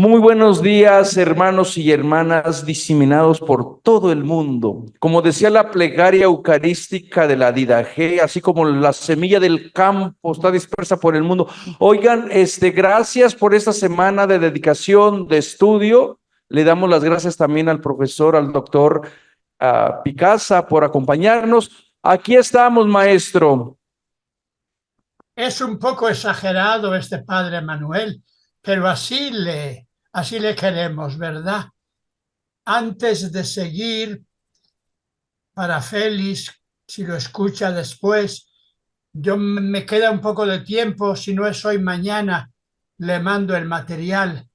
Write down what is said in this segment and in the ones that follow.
Muy buenos días, hermanos y hermanas diseminados por todo el mundo. Como decía la plegaria eucarística de la Didache, así como la semilla del campo está dispersa por el mundo. Oigan, gracias por esta semana de dedicación, de estudio. Le damos las gracias también al profesor, al doctor Picasa, por acompañarnos. Aquí estamos, maestro. Es un poco exagerado este padre Manuel, pero así le queremos, ¿verdad? Antes de seguir, para Félix, si lo escucha después, me queda un poco de tiempo, si no es hoy, mañana, le mando el material.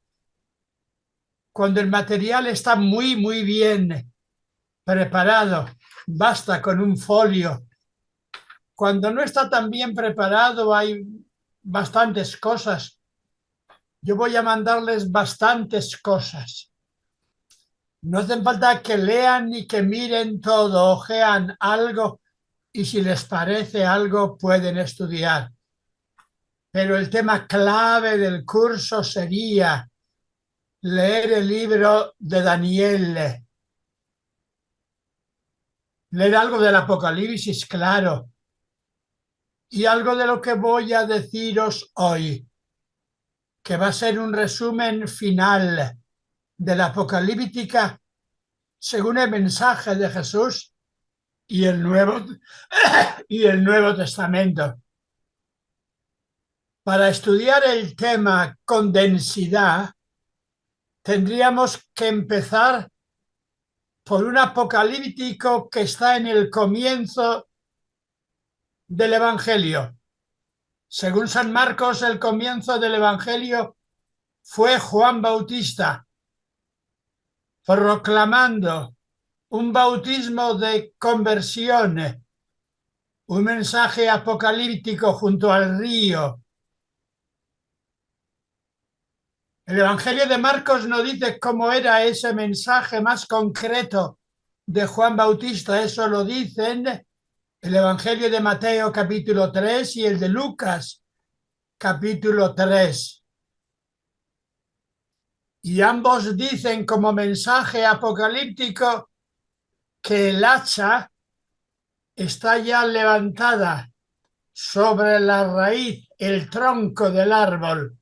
Cuando el material está muy bien preparado, basta con un folio. Cuando no está tan bien preparado, hay bastantes cosas. Yo voy a mandarles bastantes cosas. No hace falta que lean ni que miren todo, ojean algo y si les parece algo pueden estudiar. Pero el tema clave del curso sería leer el libro de Daniel, leer algo del Apocalipsis, claro, y algo de lo que voy a deciros hoy, que va a ser un resumen final de la Apocalíptica según el mensaje de Jesús y el Nuevo Testamento. Para estudiar el tema con densidad, tendríamos que empezar por un apocalíptico que está en el comienzo del Evangelio. Según San Marcos, el comienzo del Evangelio fue Juan Bautista proclamando un bautismo de conversión, un mensaje apocalíptico junto al río. El Evangelio de Marcos no dice cómo era ese mensaje más concreto de Juan Bautista, eso lo dicen el Evangelio de Mateo capítulo 3 y el de Lucas capítulo 3. Y ambos dicen como mensaje apocalíptico que el hacha está ya levantada sobre la raíz, el tronco del árbol,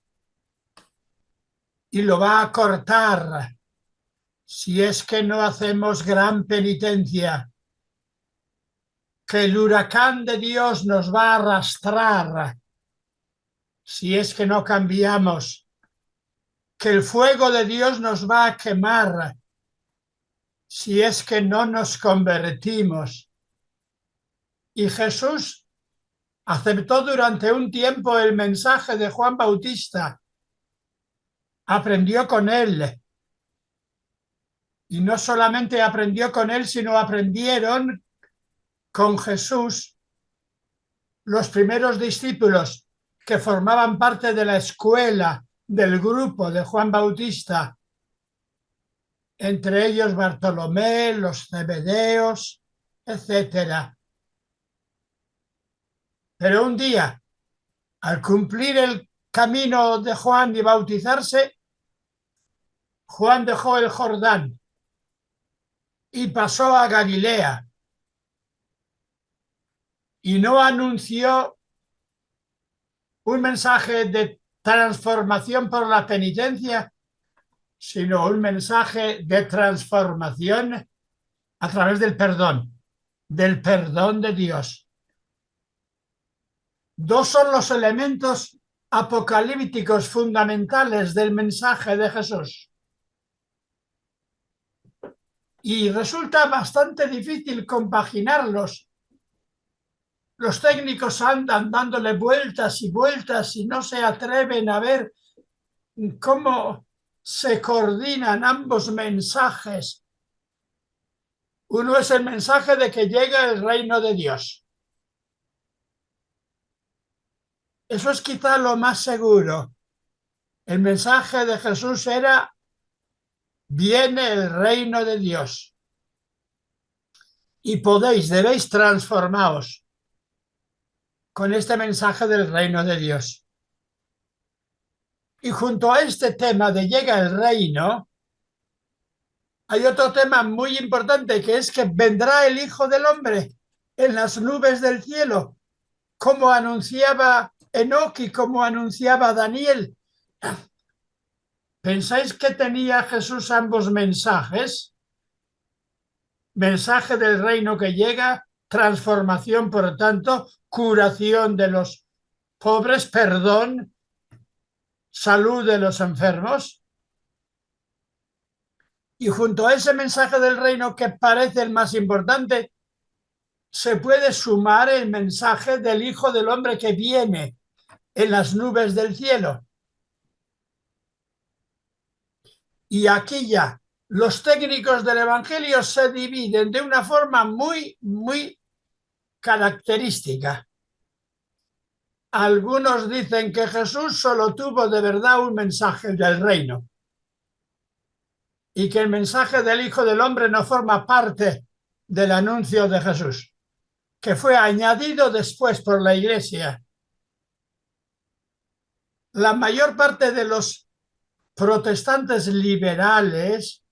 y lo va a cortar si es que no hacemos gran penitencia, que el huracán de Dios nos va a arrastrar si es que no cambiamos, que el fuego de Dios nos va a quemar si es que no nos convertimos. Y Jesús aceptó durante un tiempo el mensaje de Juan Bautista, aprendió con él. Y no solamente aprendió con él, sino aprendieron con Jesús los primeros discípulos que formaban parte de la escuela, del grupo de Juan Bautista, entre ellos Bartolomé, los Zebedeos, etc. Pero un día, al cumplir el camino de Juan y bautizarse, Juan dejó el Jordán y pasó a Galilea y no anunció un mensaje de transformación por la penitencia, sino un mensaje de transformación a través del perdón de Dios. Dos son los elementos apocalípticos fundamentales del mensaje de Jesús. Y resulta bastante difícil compaginarlos. Los técnicos andan dándole vueltas y vueltas y no se atreven a ver cómo se coordinan ambos mensajes. Uno es el mensaje de que llega el reino de Dios. Eso es quizá lo más seguro. El mensaje de Jesús era: viene el reino de Dios. Y debéis transformaros con este mensaje del reino de Dios. Y junto a este tema de llega el reino, hay otro tema muy importante, que es que vendrá el Hijo del Hombre en las nubes del cielo, como anunciaba Enoc y como anunciaba Daniel. ¿Pensáis que tenía Jesús ambos mensajes? Mensaje del reino que llega, transformación, por lo tanto, curación de los pobres, perdón, salud de los enfermos. Y junto a ese mensaje del reino que parece el más importante, se puede sumar el mensaje del Hijo del Hombre que viene en las nubes del cielo. Y aquí ya, los técnicos del Evangelio se dividen de una forma muy característica. Algunos dicen que Jesús solo tuvo de verdad un mensaje del reino y que el mensaje del Hijo del Hombre no forma parte del anuncio de Jesús, que fue añadido después por la Iglesia. La mayor parte de los protestantes liberales,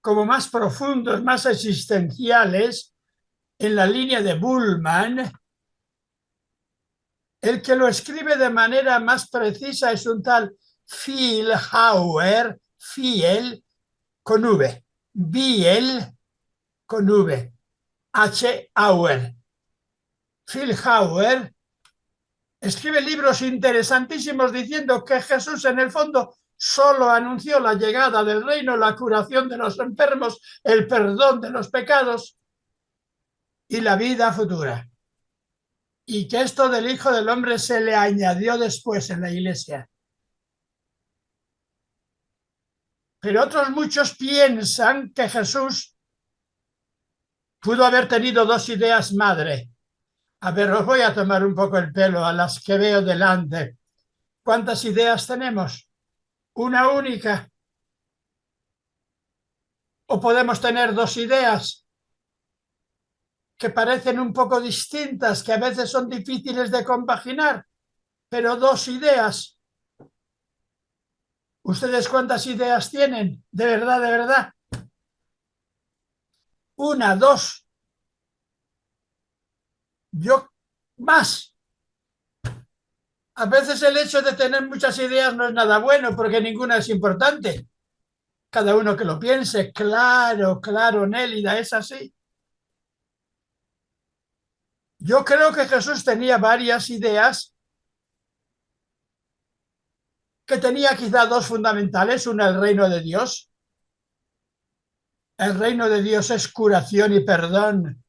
como más profundos, más existenciales, en la línea de Bullmann, el que lo escribe de manera más precisa es un tal Phil Hauer, Fiel con V, Biel con V, H. Hauer. Phil Hauer escribe libros interesantísimos diciendo que Jesús en el fondo solo anunció la llegada del reino, la curación de los enfermos, el perdón de los pecados y la vida futura. Y que esto del Hijo del Hombre se le añadió después en la Iglesia. Pero otros muchos piensan que Jesús pudo haber tenido dos ideas madre. A ver, os voy a tomar un poco el pelo a las que veo delante. ¿Cuántas ideas tenemos? ¿Una única? ¿O podemos tener dos ideas que parecen un poco distintas, que a veces son difíciles de compaginar, pero dos ideas? ¿Ustedes cuántas ideas tienen? De verdad, de verdad. Una, dos. Yo más. A veces el hecho de tener muchas ideas no es nada bueno porque ninguna es importante. Cada uno que lo piense, claro, claro, Nélida, es así. Yo creo que Jesús tenía varias ideas, que tenía quizá dos fundamentales. Una, el reino de Dios. El reino de Dios es curación y perdón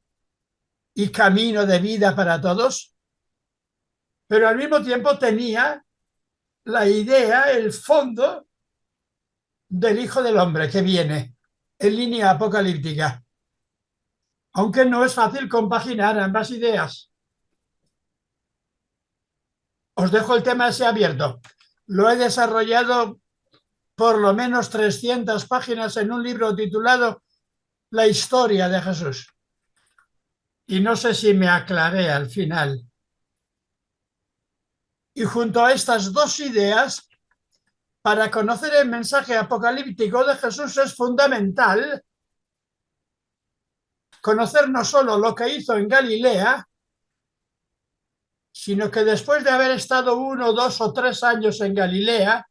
y camino de vida para todos. Pero al mismo tiempo tenía la idea, el fondo del Hijo del Hombre que viene en línea apocalíptica. Aunque no es fácil compaginar ambas ideas. Os dejo el tema ese abierto. Lo he desarrollado por lo menos 300 páginas en un libro titulado La historia de Jesús. Y no sé si me aclaré al final. Y junto a estas dos ideas, para conocer el mensaje apocalíptico de Jesús es fundamental conocer no solo lo que hizo en Galilea, sino que después de haber estado 1, 2 o 3 años en Galilea,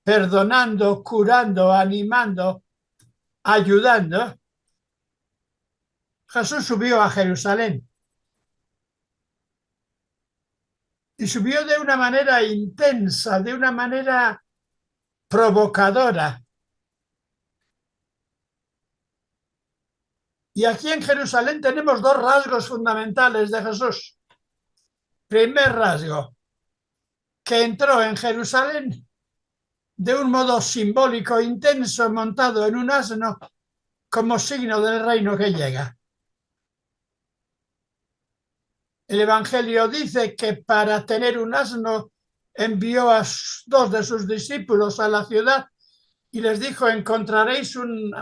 perdonando, curando, animando, ayudando, Jesús subió a Jerusalén. Y subió de una manera intensa, de una manera provocadora. Y aquí en Jerusalén tenemos dos rasgos fundamentales de Jesús. Primer rasgo, que entró en Jerusalén de un modo simbólico, intenso, montado en un asno, como signo del reino que llega. El Evangelio dice que para tener un asno envió a dos de sus discípulos a la ciudad y les dijo: encontraréis un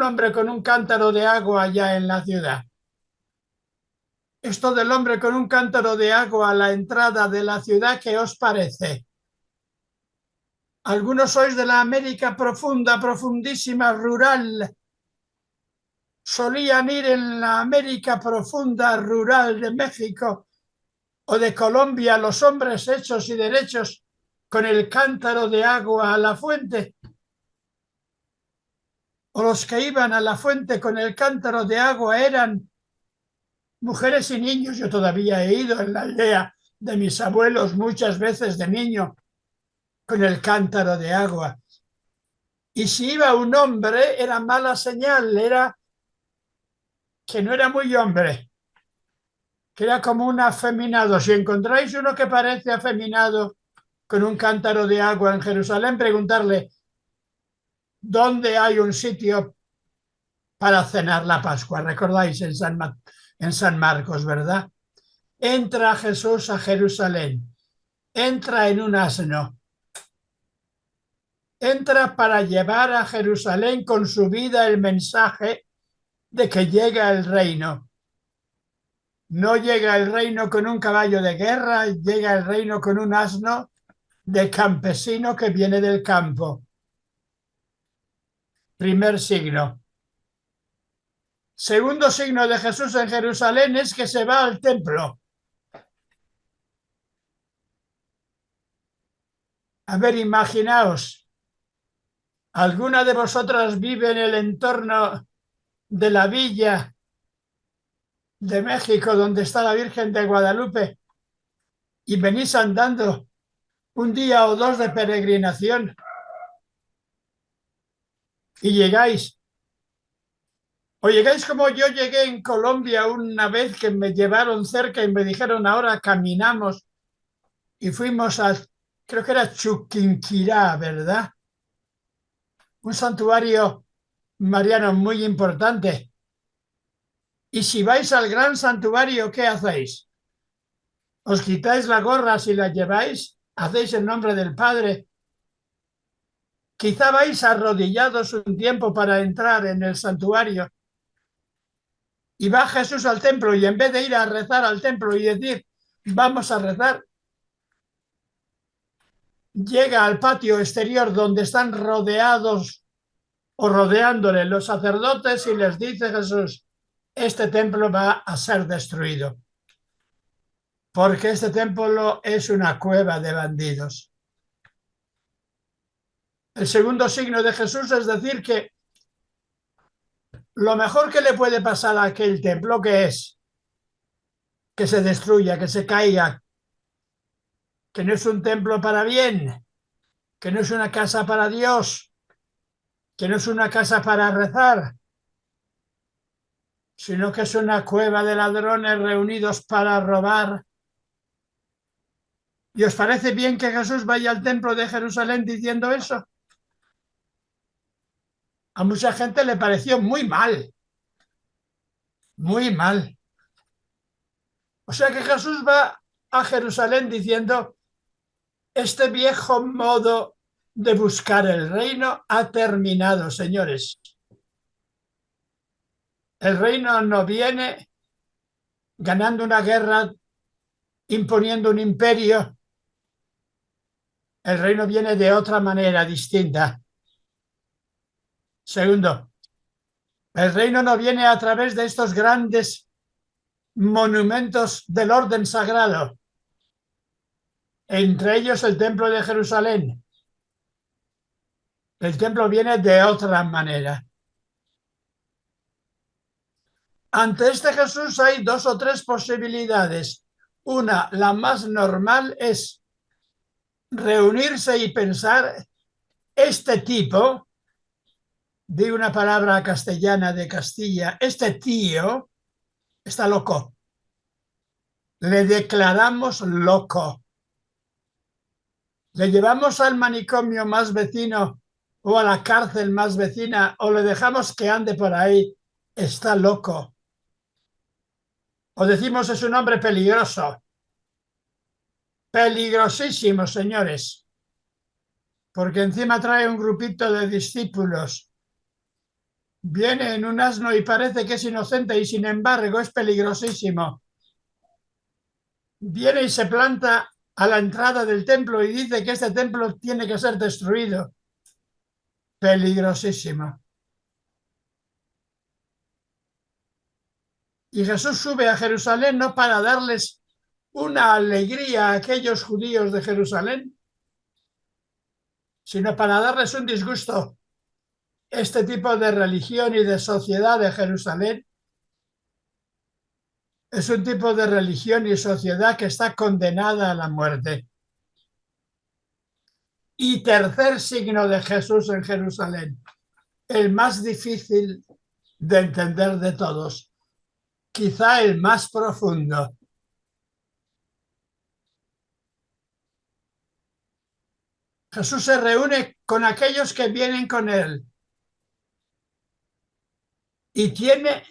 hombre con un cántaro de agua allá en la ciudad. Esto del hombre con un cántaro de agua a la entrada de la ciudad, ¿qué os parece? Algunos sois de la América profunda, profundísima, rural. Solían ir en la América profunda, rural de México o de Colombia los hombres hechos y derechos con el cántaro de agua a la fuente, o los que iban a la fuente con el cántaro de agua eran mujeres y niños. Yo todavía he ido en la aldea de mis abuelos muchas veces de niño con el cántaro de agua. Y si iba un hombre era mala señal, era que no era muy hombre, que era como un afeminado. Si encontráis uno que parece afeminado con un cántaro de agua en Jerusalén, preguntarle dónde hay un sitio para cenar la Pascua. ¿Recordáis en San Marcos, verdad? Entra Jesús a Jerusalén, entra en un asno, entra para llevar a Jerusalén con su vida el mensaje de que llega el reino. No llega el reino con un caballo de guerra, llega el reino con un asno de campesino que viene del campo. Primer signo. Segundo signo de Jesús en Jerusalén es que se va al templo. A ver, imaginaos, ¿alguna de vosotras vive en el entorno de la villa de México donde está la Virgen de Guadalupe y venís andando un día o dos de peregrinación y llegáis? O llegáis como yo llegué en Colombia una vez, que me llevaron cerca y me dijeron ahora caminamos, y fuimos a, creo que era Chuquinquirá, ¿verdad? Un santuario mariano muy importante. Y si vais al gran santuario, ¿qué hacéis? ¿Os quitáis la gorra si la lleváis? ¿Hacéis el nombre del Padre? Quizá vais arrodillados un tiempo para entrar en el santuario. Y va Jesús al templo y en vez de ir a rezar al templo y decir, vamos a rezar, llega al patio exterior donde están rodeados o rodeándole los sacerdotes y les dice Jesús, este templo va a ser destruido, porque este templo es una cueva de bandidos. El segundo signo de Jesús es decir que lo mejor que le puede pasar a aquel templo, que es que se destruya, que se caiga, que no es un templo para bien, que no es una casa para Dios, que no es una casa para rezar, sino que es una cueva de ladrones reunidos para robar. ¿Y os parece bien que Jesús vaya al templo de Jerusalén diciendo eso? A mucha gente le pareció muy mal, muy mal. O sea que Jesús va a Jerusalén diciendo, este viejo modo de buscar el reino ha terminado, señores. El reino no viene ganando una guerra, imponiendo un imperio. El reino viene de otra manera distinta. Segundo, el reino no viene a través de estos grandes monumentos del orden sagrado, entre ellos el templo de Jerusalén. El templo viene de otra manera. Ante este Jesús hay dos o tres posibilidades. Una, la más normal, es reunirse y pensar, este tipo, digo una palabra castellana de Castilla, este tío está loco. Le declaramos loco. Le llevamos al manicomio más vecino o a la cárcel más vecina o le dejamos que ande por ahí. Está loco. O decimos es un hombre peligroso. Peligrosísimo, señores. Porque encima trae un grupito de discípulos. Viene en un asno y parece que es inocente y sin embargo es peligrosísimo. Viene y se planta a la entrada del templo y dice que este templo tiene que ser destruido. Peligrosísimo. Y Jesús sube a Jerusalén no para darles una alegría a aquellos judíos de Jerusalén, sino para darles un disgusto. Este tipo de religión y de sociedad de Jerusalén es un tipo de religión y sociedad que está condenada a la muerte. Y tercer signo de Jesús en Jerusalén, el más difícil de entender de todos, quizá el más profundo. Jesús se reúne con aquellos que vienen con él y tiene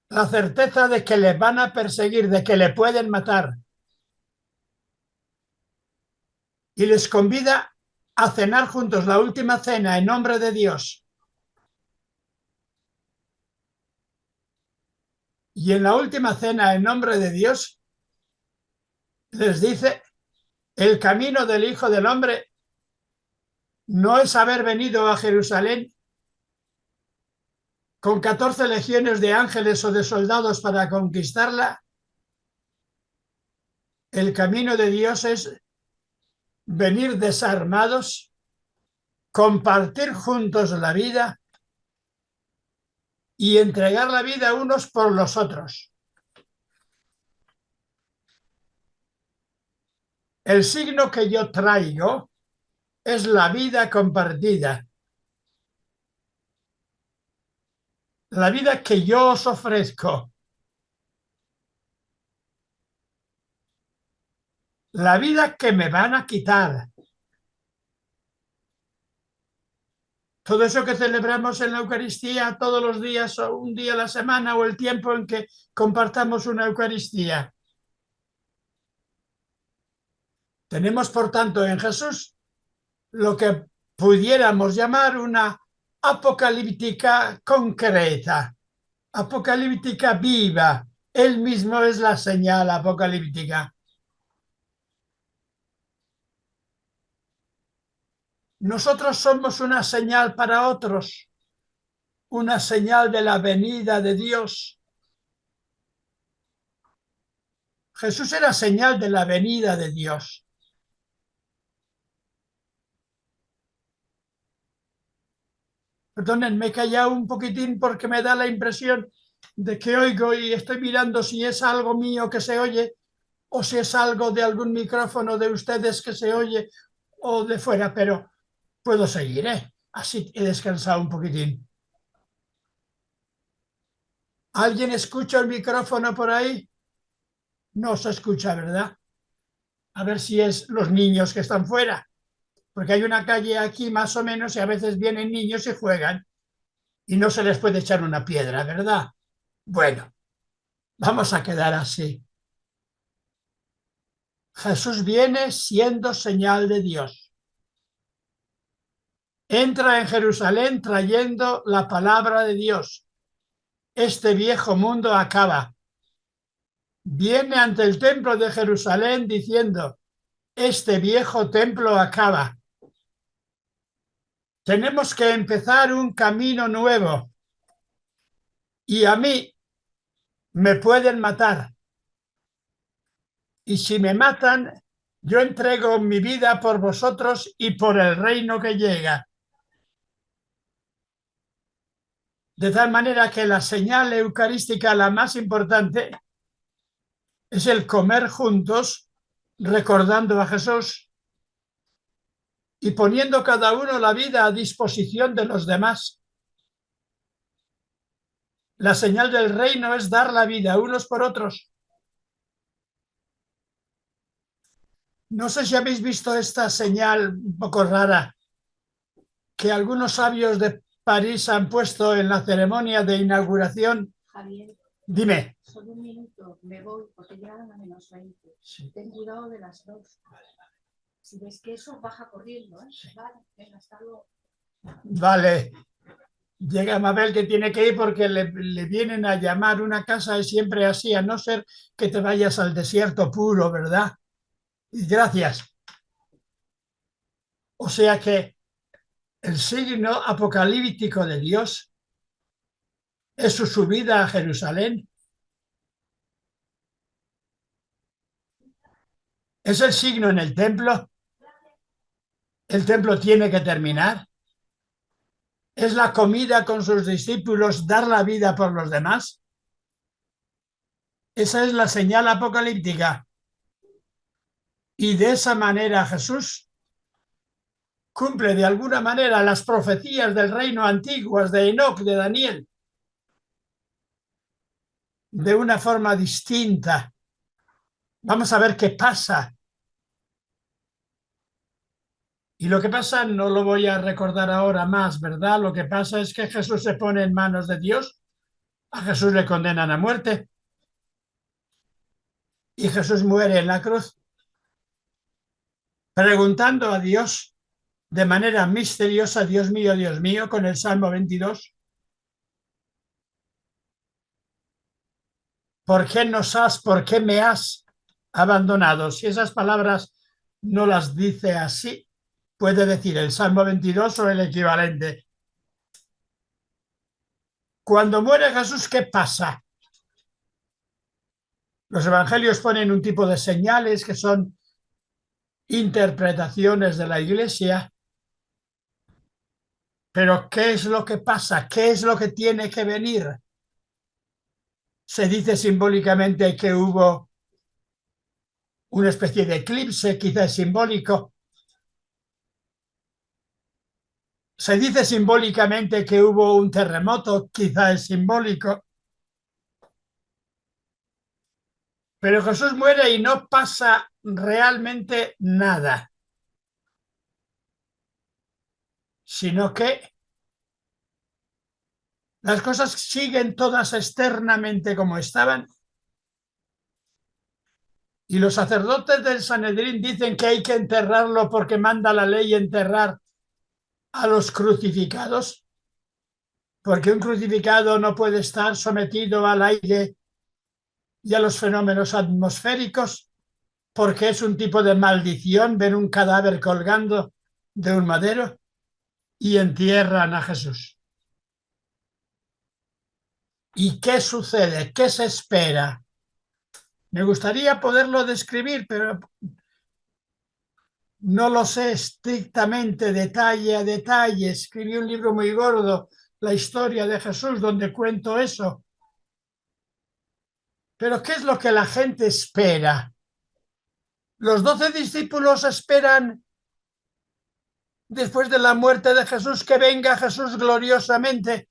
la certeza de que le van a perseguir, de que le pueden matar. Y les convida a cenar juntos la última cena en nombre de Dios. Y en la última cena en nombre de Dios les dice: el camino del Hijo del Hombre no es haber venido a Jerusalén con 14 legiones de ángeles o de soldados para conquistarla. El camino de Dios es venir desarmados, compartir juntos la vida y entregar la vida unos por los otros. El signo que yo traigo es la vida compartida. La vida que yo os ofrezco. La vida que me van a quitar. Todo eso que celebramos en la Eucaristía todos los días o un día a la semana o el tiempo en que compartamos una Eucaristía. Tenemos, por tanto, en Jesús lo que pudiéramos llamar una apocalíptica concreta, apocalíptica viva. Él mismo es la señal apocalíptica. Nosotros somos una señal para otros, una señal de la venida de Dios. Jesús era señal de la venida de Dios. Perdonen, me he callado un poquitín porque me da la impresión de que oigo y estoy mirando si es algo mío que se oye o si es algo de algún micrófono de ustedes que se oye o de fuera, pero puedo seguir, ¿eh? Así he descansado un poquitín. ¿Alguien escucha el micrófono por ahí? No se escucha, ¿verdad? A ver si es los niños que están fuera, porque hay una calle aquí más o menos y a veces vienen niños y juegan y no se les puede echar una piedra, ¿verdad? Bueno, vamos a quedar así. Jesús viene siendo señal de Dios. Entra en Jerusalén trayendo la palabra de Dios. Este viejo mundo acaba. Viene ante el templo de Jerusalén diciendo: este viejo templo acaba. Tenemos que empezar un camino nuevo. Y a mí me pueden matar. Y si me matan, yo entrego mi vida por vosotros y por el reino que llega. De tal manera que la señal eucarística, la más importante, es el comer juntos, recordando a Jesús y poniendo cada uno la vida a disposición de los demás. La señal del reino es dar la vida unos por otros. No sé si habéis visto esta señal un poco rara que algunos sabios de París han puesto en la ceremonia de inauguración. Javier, Dime. solo un minuto, me voy porque llegan a -20. Sí. Ten cuidado de las dos. Si ves que eso, baja corriendo, ¿eh? Sí. Vale, venga, hasta luego. Vale. Llega Mabel que tiene que ir porque le vienen a llamar. Una casa es siempre así, a no ser que te vayas al desierto puro, ¿verdad? Gracias. O sea que el signo apocalíptico de Dios es su subida a Jerusalén. Es el signo en el templo. El templo tiene que terminar. Es la comida con sus discípulos, dar la vida por los demás. Esa es la señal apocalíptica. Y de esa manera Jesús cumple de alguna manera las profecías del reino antiguas de Enoc, de Daniel, de una forma distinta. Vamos a ver qué pasa. Y lo que pasa no lo voy a recordar ahora más, ¿verdad? Lo que pasa es que Jesús se pone en manos de Dios, a Jesús le condenan a muerte y Jesús muere en la cruz, preguntando a Dios de manera misteriosa, Dios mío, con el Salmo 22, ¿por qué me has abandonado? Si esas palabras no las dice así, puede decir el Salmo 22 o el equivalente. Cuando muere Jesús, ¿qué pasa? Los evangelios ponen un tipo de señales que son interpretaciones de la Iglesia, pero ¿qué es lo que pasa? ¿Qué es lo que tiene que venir? Se dice simbólicamente que hubo una especie de eclipse, quizás simbólico. Se dice simbólicamente que hubo un terremoto, quizás es simbólico. Pero Jesús muere y no pasa realmente nada, sino que las cosas siguen todas externamente como estaban. Y los sacerdotes del Sanedrín dicen que hay que enterrarlo porque manda la ley enterrar a los crucificados, porque un crucificado no puede estar sometido al aire y a los fenómenos atmosféricos, porque es un tipo de maldición ver un cadáver colgando de un madero, y entierran a Jesús. ¿Y qué sucede? ¿Qué se espera? Me gustaría poderlo describir, pero no lo sé estrictamente, detalle a detalle. Escribí un libro muy gordo, La historia de Jesús, donde cuento eso. Pero ¿qué es lo que la gente espera? Los 12 discípulos esperan, después de la muerte de Jesús, que venga Jesús gloriosamente,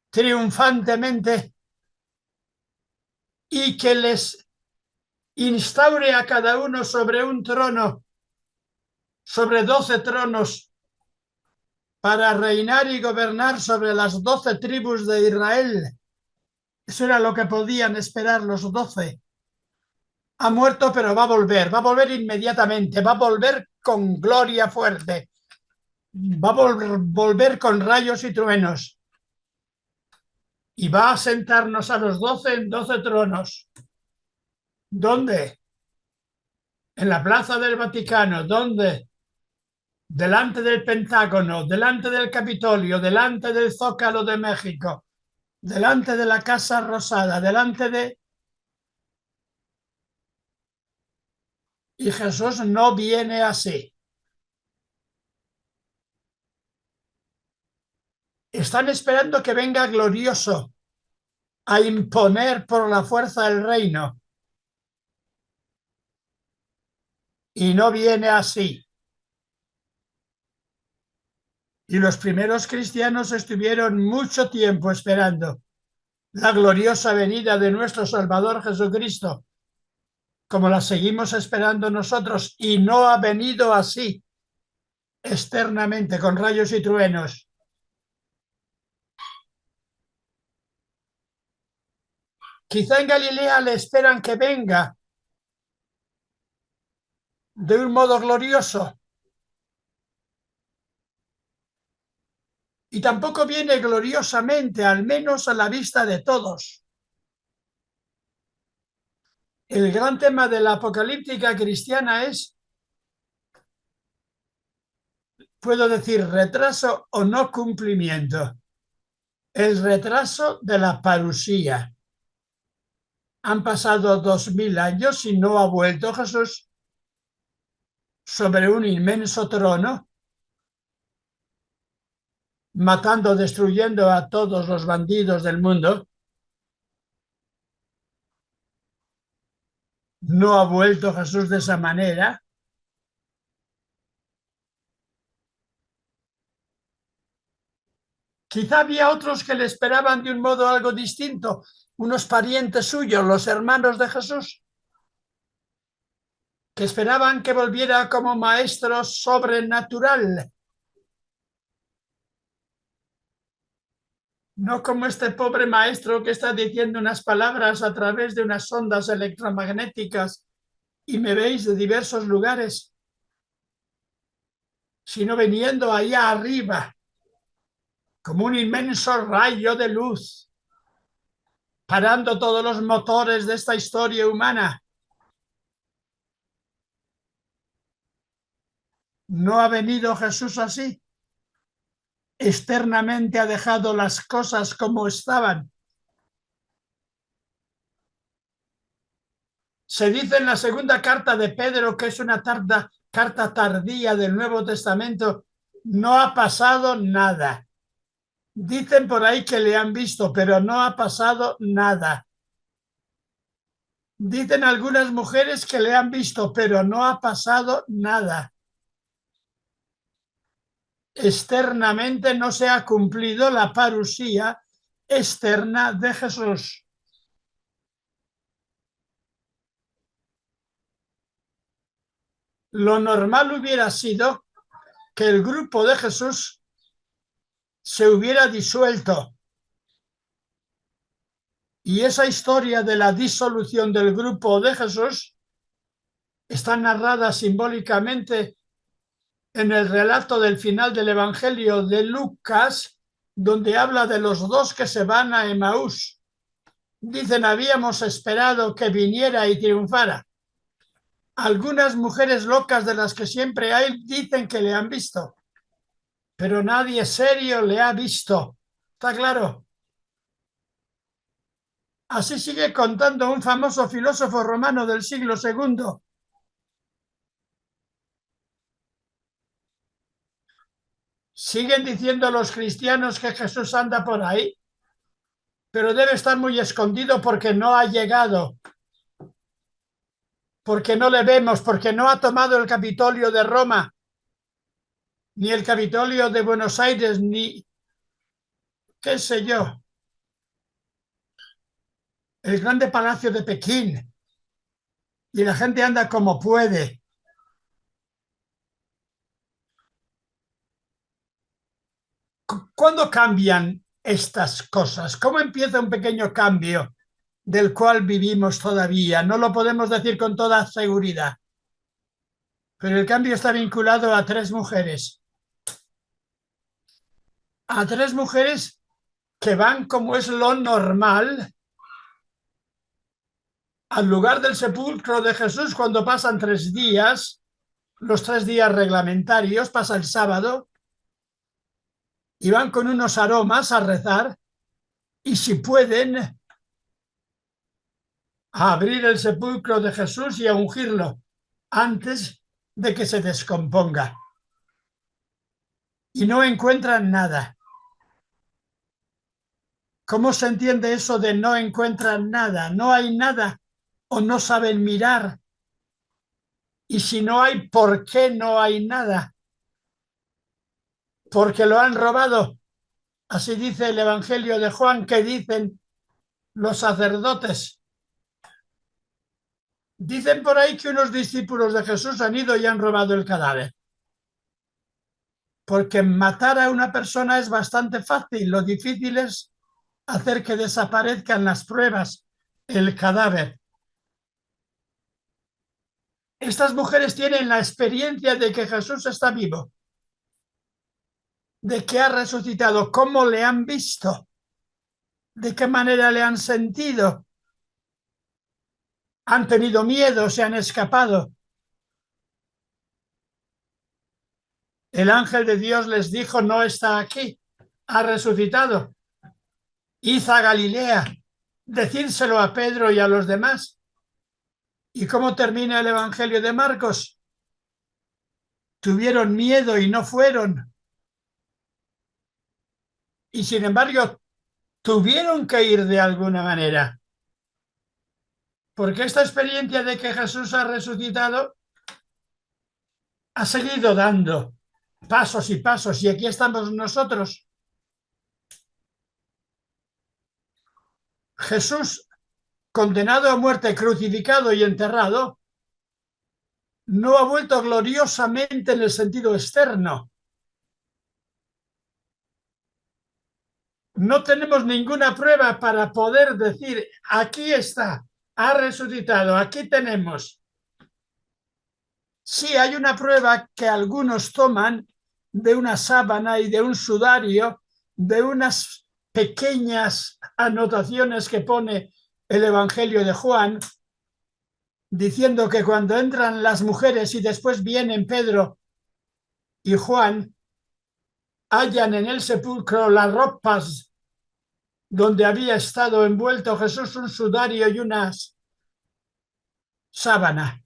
triunfantemente, y que les instaure a cada uno sobre un trono, sobre 12 tronos, para reinar y gobernar sobre las 12 tribus de Israel. Eso era lo que podían esperar los 12. Ha muerto, pero va a volver inmediatamente, va a volver con gloria fuerte, va a volver con rayos y truenos, y va a sentarnos a los 12 en 12 tronos. ¿Dónde? En la Plaza del Vaticano. ¿Dónde? Delante del Pentágono, delante del Capitolio, delante del Zócalo de México, delante de la Casa Rosada, delante de... Y Jesús no viene así. Están esperando que venga glorioso a imponer por la fuerza el reino. Y no viene así. Y los primeros cristianos estuvieron mucho tiempo esperando la gloriosa venida de nuestro Salvador Jesucristo, como la seguimos esperando nosotros, y no ha venido así, externamente, con rayos y truenos. Quizá en Galilea le esperan que venga de un modo glorioso. Y tampoco viene gloriosamente, al menos a la vista de todos. El gran tema de la apocalíptica cristiana es, puedo decir, retraso o no cumplimiento. El retraso de la parusía. Han pasado 2000 años y no ha vuelto Jesús sobre un inmenso trono, matando, destruyendo a todos los bandidos del mundo. No ha vuelto Jesús de esa manera. Quizá había otros que le esperaban de un modo algo distinto, unos parientes suyos, los hermanos de Jesús, que esperaban que volviera como maestro sobrenatural, no como este pobre maestro que está diciendo unas palabras a través de unas ondas electromagnéticas y me veis de diversos lugares, sino viniendo allá arriba como un inmenso rayo de luz, parando todos los motores de esta historia humana. ¿No ha venido Jesús así? Externamente ha dejado las cosas como estaban. Se dice en la segunda carta de Pedro, que es una carta tardía del Nuevo Testamento, no ha pasado nada. Dicen por ahí que le han visto, pero no ha pasado nada. Dicen algunas mujeres que le han visto, pero no ha pasado nada. Externamente no se ha cumplido la parusía externa de Jesús. Lo normal hubiera sido que el grupo de Jesús se hubiera disuelto. Y esa historia de la disolución del grupo de Jesús está narrada simbólicamente en el relato del final del Evangelio de Lucas, donde habla de los dos que se van a Emaús. Dicen, habíamos esperado que viniera y triunfara. Algunas mujeres locas de las que siempre hay dicen que le han visto, pero nadie serio le ha visto. ¿Está claro? Así sigue contando un famoso filósofo romano del siglo II. Siguen diciendo los cristianos que Jesús anda por ahí, pero debe estar muy escondido porque no ha llegado, porque no le vemos, porque no ha tomado el Capitolio de Roma, ni el Capitolio de Buenos Aires, ni qué sé yo, el grande palacio de Pekín, y la gente anda como puede. ¿Cuándo cambian estas cosas? ¿Cómo empieza un pequeño cambio del cual vivimos todavía? No lo podemos decir con toda seguridad, pero el cambio está vinculado a tres mujeres. A tres mujeres que van, como es lo normal, al lugar del sepulcro de Jesús cuando pasan 3 días, los 3 días reglamentarios, pasa el sábado, y van con unos aromas a rezar, y si pueden, a abrir el sepulcro de Jesús y a ungirlo antes de que se descomponga. Y no encuentran nada. ¿Cómo se entiende eso de no encuentran nada? No hay nada o no saben mirar. Y si no hay, ¿por qué no hay nada? Porque lo han robado. Así dice el Evangelio de Juan, que dicen los sacerdotes. Dicen por ahí que unos discípulos de Jesús han ido y han robado el cadáver. Porque matar a una persona es bastante fácil. Lo difícil es hacer que desaparezcan las pruebas, el cadáver. Estas mujeres tienen la experiencia de que Jesús está vivo, de que ha resucitado. ¿Cómo le han visto? ¿De qué manera le han sentido? han tenido miedo, se han escapado. El ángel de Dios les dijo, no está aquí, ha resucitado. Id a Galilea, decírselo a Pedro y a los demás. ¿Y cómo termina el Evangelio de Marcos? Tuvieron miedo y no fueron. Y sin embargo, tuvieron que ir de alguna manera. Porque esta experiencia de que Jesús ha resucitado ha seguido dando pasos y pasos, y aquí estamos nosotros. Jesús, condenado a muerte, crucificado y enterrado, no ha vuelto gloriosamente en el sentido externo. No tenemos ninguna prueba para poder decir, aquí está, ha resucitado, aquí tenemos. Sí, hay una prueba que algunos toman de una sábana y de un sudario, de unas pequeñas anotaciones que pone el Evangelio de Juan, diciendo que cuando entran las mujeres y después vienen Pedro y Juan, hallan en el sepulcro las ropas donde había estado envuelto Jesús, un sudario y una sábana.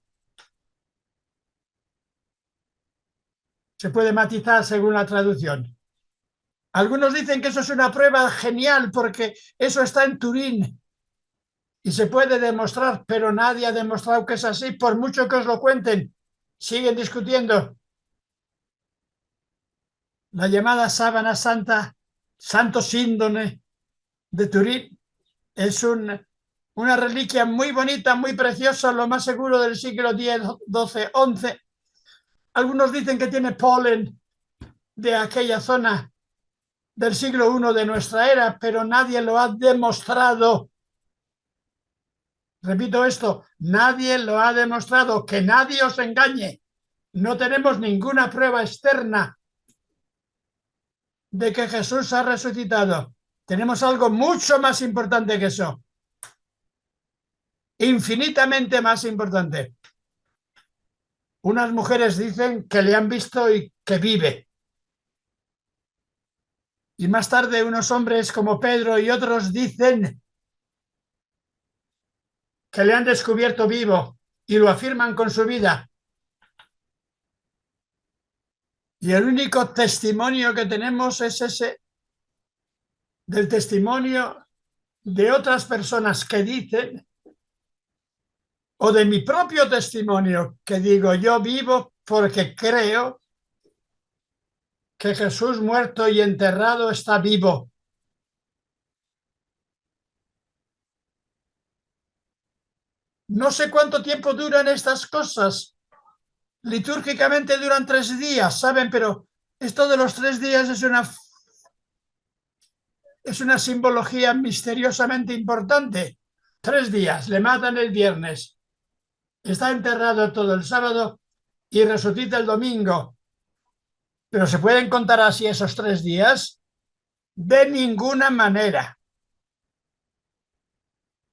Se puede matizar según la traducción. Algunos dicen que eso es una prueba genial porque eso está en Turín y se puede demostrar, pero nadie ha demostrado que es así, por mucho que os lo cuenten. Siguen discutiendo. La llamada sábana santa, Santo Síndone de Turín, es una reliquia muy bonita, muy preciosa, lo más seguro del siglo X, XII, XI. Algunos dicen que tiene polen de aquella zona del siglo I de nuestra era, pero nadie lo ha demostrado. Repito esto, nadie lo ha demostrado, que nadie os engañe. No tenemos ninguna prueba externa de que Jesús ha resucitado. Tenemos algo mucho más importante que eso. Infinitamente más importante. Unas mujeres dicen que le han visto y que vive. Y más tarde unos hombres como Pedro y otros dicen que le han descubierto vivo y lo afirman con su vida. Y el único testimonio que tenemos es ese del testimonio de otras personas que dicen, o de mi propio testimonio, que digo, yo vivo porque creo que Jesús muerto y enterrado está vivo. No sé cuánto tiempo duran estas cosas. Litúrgicamente duran 3 días, ¿saben? Pero esto de los 3 días es una simbología misteriosamente importante. 3 días, le matan el viernes, está enterrado todo el sábado y resucita el domingo. ¿Pero se pueden contar así esos 3 días? De ninguna manera.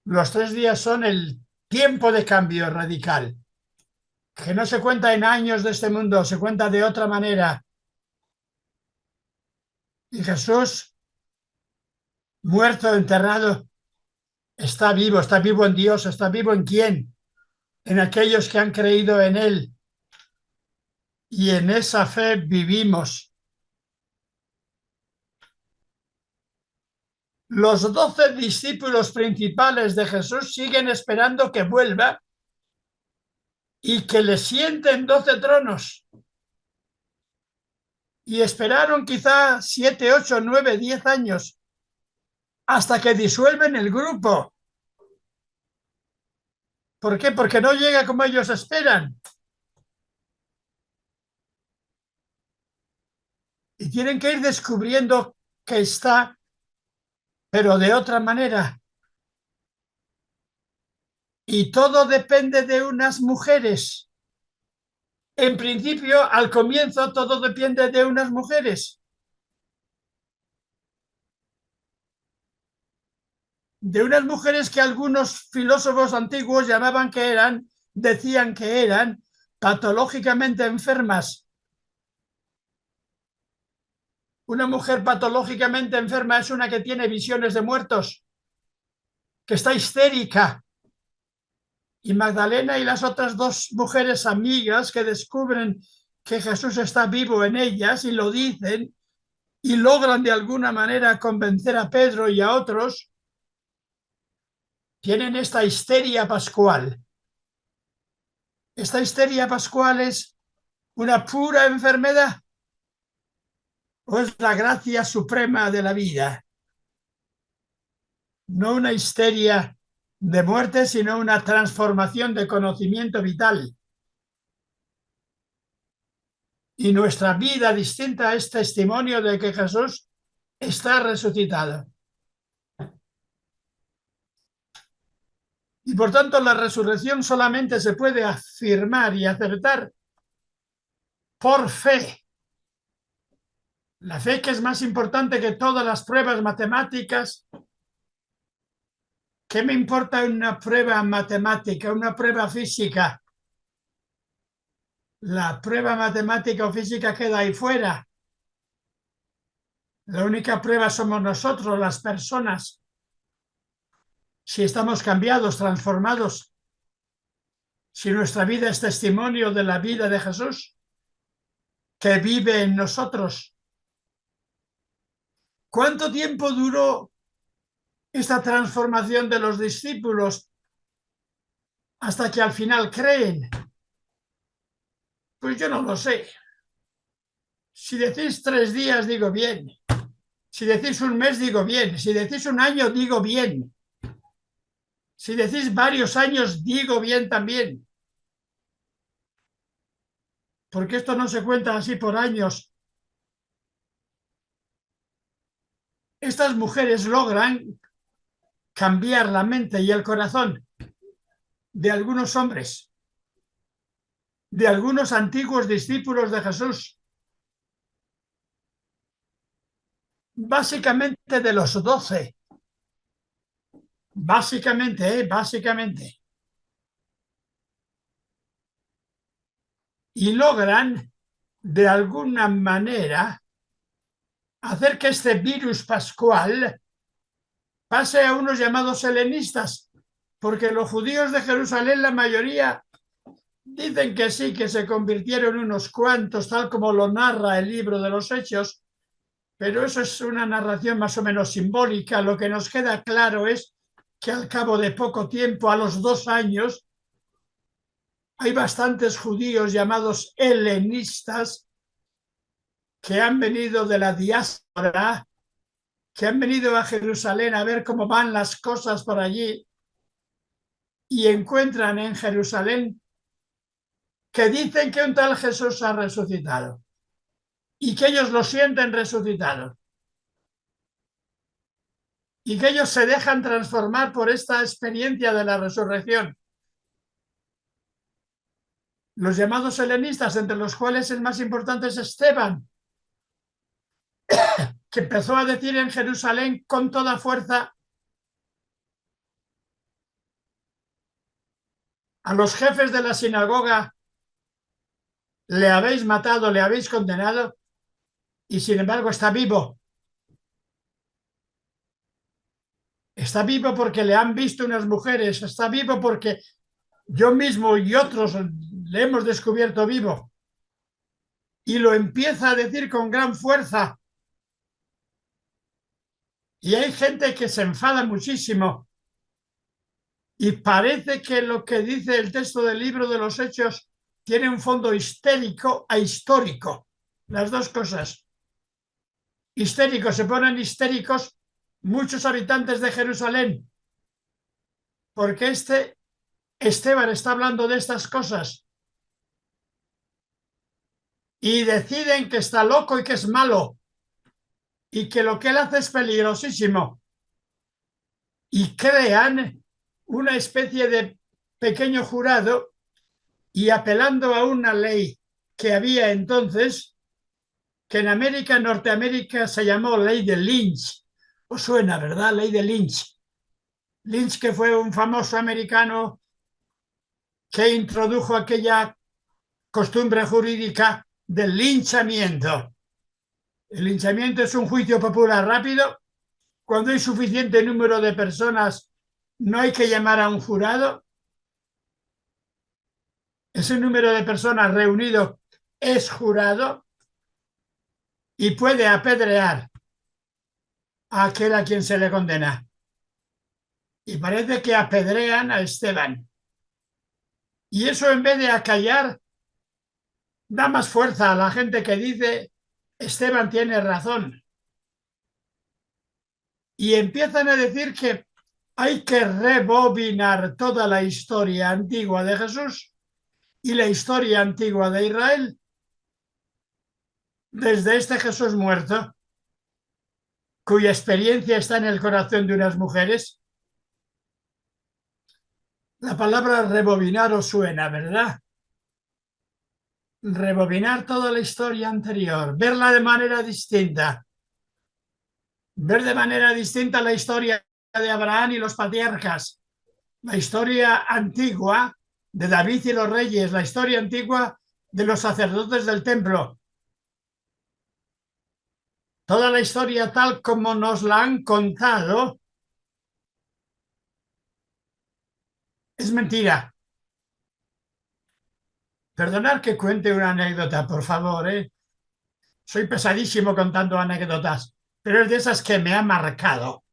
Los 3 días son el tiempo de cambio radical, que no se cuenta en años de este mundo, se cuenta de otra manera. Y Jesús, muerto, enterrado, está vivo en Dios. ¿Está vivo en quién? En aquellos que han creído en Él. Y en esa fe vivimos. Los 12 discípulos principales de Jesús siguen esperando que vuelva y que le sienten 12 tronos. Y esperaron quizá 7, 8, 9, 10 años hasta que disuelven el grupo. ¿Por qué? Porque no llega como ellos esperan. Y tienen que ir descubriendo que está, pero de otra manera. Y todo depende de unas mujeres. En principio, al comienzo, todo depende de unas mujeres. de unas mujeres que algunos filósofos antiguos decían que eran patológicamente enfermas. Una mujer patológicamente enferma es una que tiene visiones de muertos, que está histérica. Y Magdalena y las otras dos mujeres amigas que descubren que Jesús está vivo en ellas y lo dicen y logran de alguna manera convencer a Pedro y a otros, tienen esta histeria pascual. Esta histeria pascual es una pura enfermedad o es la gracia suprema de la vida. No una histeria de muerte, sino una transformación de conocimiento vital. Y nuestra vida distinta es testimonio de que Jesús está resucitado. Y por tanto la resurrección solamente se puede afirmar y acertar por fe. La fe, que es más importante que todas las pruebas matemáticas. ¿Qué me importa una prueba matemática, una prueba física? La prueba matemática o física queda ahí fuera. La única prueba somos nosotros, las personas. Si estamos cambiados, transformados, si nuestra vida es testimonio de la vida de Jesús, que vive en nosotros. ¿Cuánto tiempo duró esta transformación de los discípulos hasta que al final creen? Pues yo no lo sé. Si decís 3 días, digo bien. Si decís un mes, digo bien. Si decís un año, digo bien. Si decís varios años, digo bien también. Porque esto no se cuenta así por años. Estas mujeres logran cambiar la mente y el corazón de algunos hombres, de algunos antiguos discípulos de Jesús, básicamente de los 12. Básicamente. Y logran, de alguna manera, hacer que este virus pascual pase a unos llamados helenistas, porque los judíos de Jerusalén, la mayoría, dicen que sí, que se convirtieron unos cuantos, tal como lo narra el libro de los Hechos, pero eso es una narración más o menos simbólica. Lo que nos queda claro es que al cabo de poco tiempo, a los 2 años, hay bastantes judíos llamados helenistas que han venido de la diáspora, que han venido a Jerusalén a ver cómo van las cosas por allí y encuentran en Jerusalén que dicen que un tal Jesús ha resucitado y que ellos lo sienten resucitado y que ellos se dejan transformar por esta experiencia de la resurrección. Los llamados helenistas, entre los cuales el más importante es Esteban, que empezó a decir en Jerusalén con toda fuerza a los jefes de la sinagoga: le habéis matado, le habéis condenado, y sin embargo está vivo. Está vivo porque le han visto unas mujeres, está vivo porque yo mismo y otros le hemos descubierto vivo. Y lo empieza a decir con gran fuerza. Y hay gente que se enfada muchísimo. Y parece que lo que dice el texto del libro de los Hechos tiene un fondo histérico e histórico. Las dos cosas. Histéricos, se ponen histéricos muchos habitantes de Jerusalén, porque Esteban está hablando de estas cosas y deciden que está loco y que es malo y que lo que él hace es peligrosísimo, y crean una especie de pequeño jurado y, apelando a una ley que había entonces, que en Norteamérica se llamó ley de Lynch. ¿Os suena, verdad? Ley de Lynch. Lynch, que fue un famoso americano que introdujo aquella costumbre jurídica del linchamiento. El linchamiento es un juicio popular rápido. Cuando hay suficiente número de personas, no hay que llamar a un jurado. Ese número de personas reunido es jurado y puede apedrear a aquel a quien se le condena. Y parece que apedrean a Esteban. Y eso, en vez de acallar, da más fuerza a la gente que dice Esteban tiene razón. Y empiezan a decir que hay que rebobinar toda la historia antigua de Jesús y la historia antigua de Israel desde este Jesús muerto, cuya experiencia está en el corazón de unas mujeres. La palabra rebobinar os suena, ¿verdad? Rebobinar toda la historia anterior, verla de manera distinta, ver de manera distinta la historia de Abraham y los patriarcas, la historia antigua de David y los reyes, la historia antigua de los sacerdotes del templo. Toda la historia tal como nos la han contado es mentira. Perdonad que cuente una anécdota, por favor, ¿eh? Soy pesadísimo contando anécdotas, pero es de esas que me ha marcado.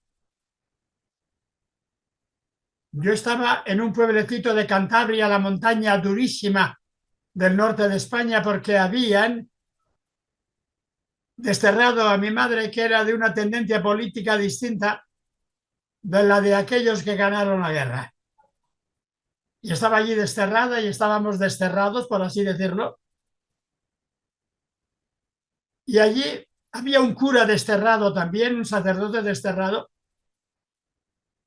Yo estaba en un pueblecito de Cantabria, la montaña durísima del norte de España, porque habían desterrado a mi madre, que era de una tendencia política distinta de la de aquellos que ganaron la guerra. Y estaba allí desterrada y estábamos desterrados, por así decirlo. Y allí había un cura desterrado también, un sacerdote desterrado,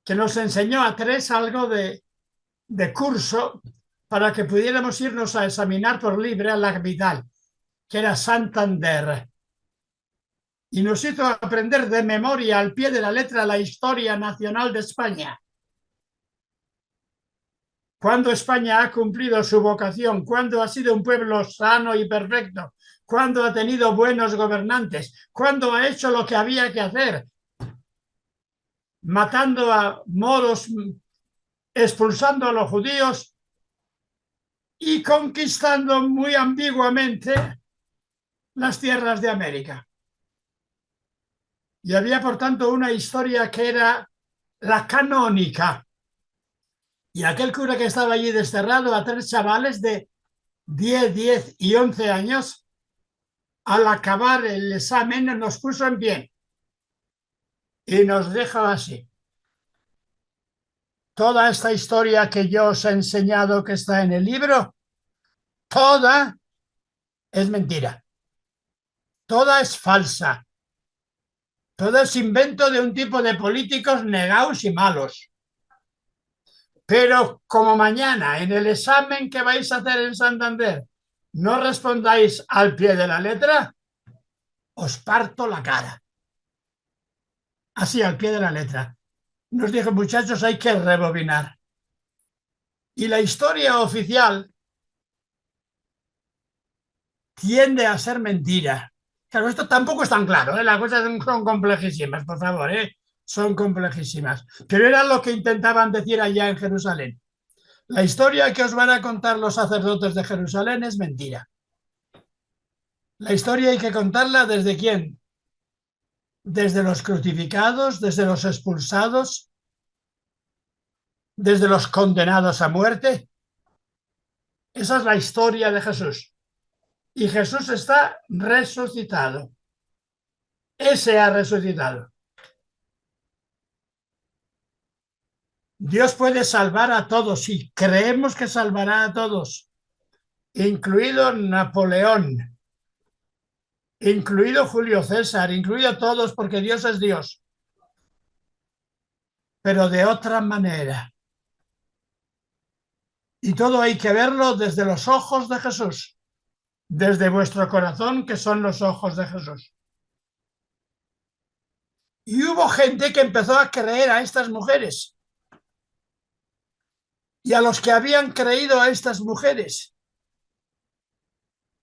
que nos enseñó a tres algo de curso para que pudiéramos irnos a examinar por libre a la capital, que era Santander. Y nos hizo aprender de memoria, al pie de la letra, la historia nacional de España. Cuando España ha cumplido su vocación, cuando ha sido un pueblo sano y perfecto, cuando ha tenido buenos gobernantes, cuando ha hecho lo que había que hacer, matando a moros, expulsando a los judíos y conquistando muy ambiguamente las tierras de América. Y había, por tanto, una historia que era la canónica. Y aquel cura que estaba allí desterrado, a tres chavales de 10 y 11 años, al acabar el examen nos puso en pie y nos dijo así: toda esta historia que yo os he enseñado, que está en el libro, toda es mentira, toda es falsa, todo es invento de un tipo de políticos negados y malos. Pero como mañana en el examen que vais a hacer en Santander no respondáis al pie de la letra, os parto la cara. Así, al pie de la letra. Nos dijo: muchachos, hay que rebobinar. Y la historia oficial tiende a ser mentira. Claro, esto tampoco es tan claro, ¿eh? Las cosas son complejísimas, por favor, ¿eh? Son complejísimas. Pero era lo que intentaban decir allá en Jerusalén. La historia que os van a contar los sacerdotes de Jerusalén es mentira. La historia hay que contarla ¿desde quién? Desde los crucificados, desde los expulsados, desde los condenados a muerte. Esa es la historia de Jesús. Y Jesús está resucitado. Ese ha resucitado. Dios puede salvar a todos y creemos que salvará a todos, incluido Napoleón, incluido Julio César, incluido todos, porque Dios es Dios. Pero de otra manera. Y todo hay que verlo desde los ojos de Jesús, desde vuestro corazón, que son los ojos de Jesús. Y hubo gente que empezó a creer a estas mujeres. y a los que habían creído a estas mujeres.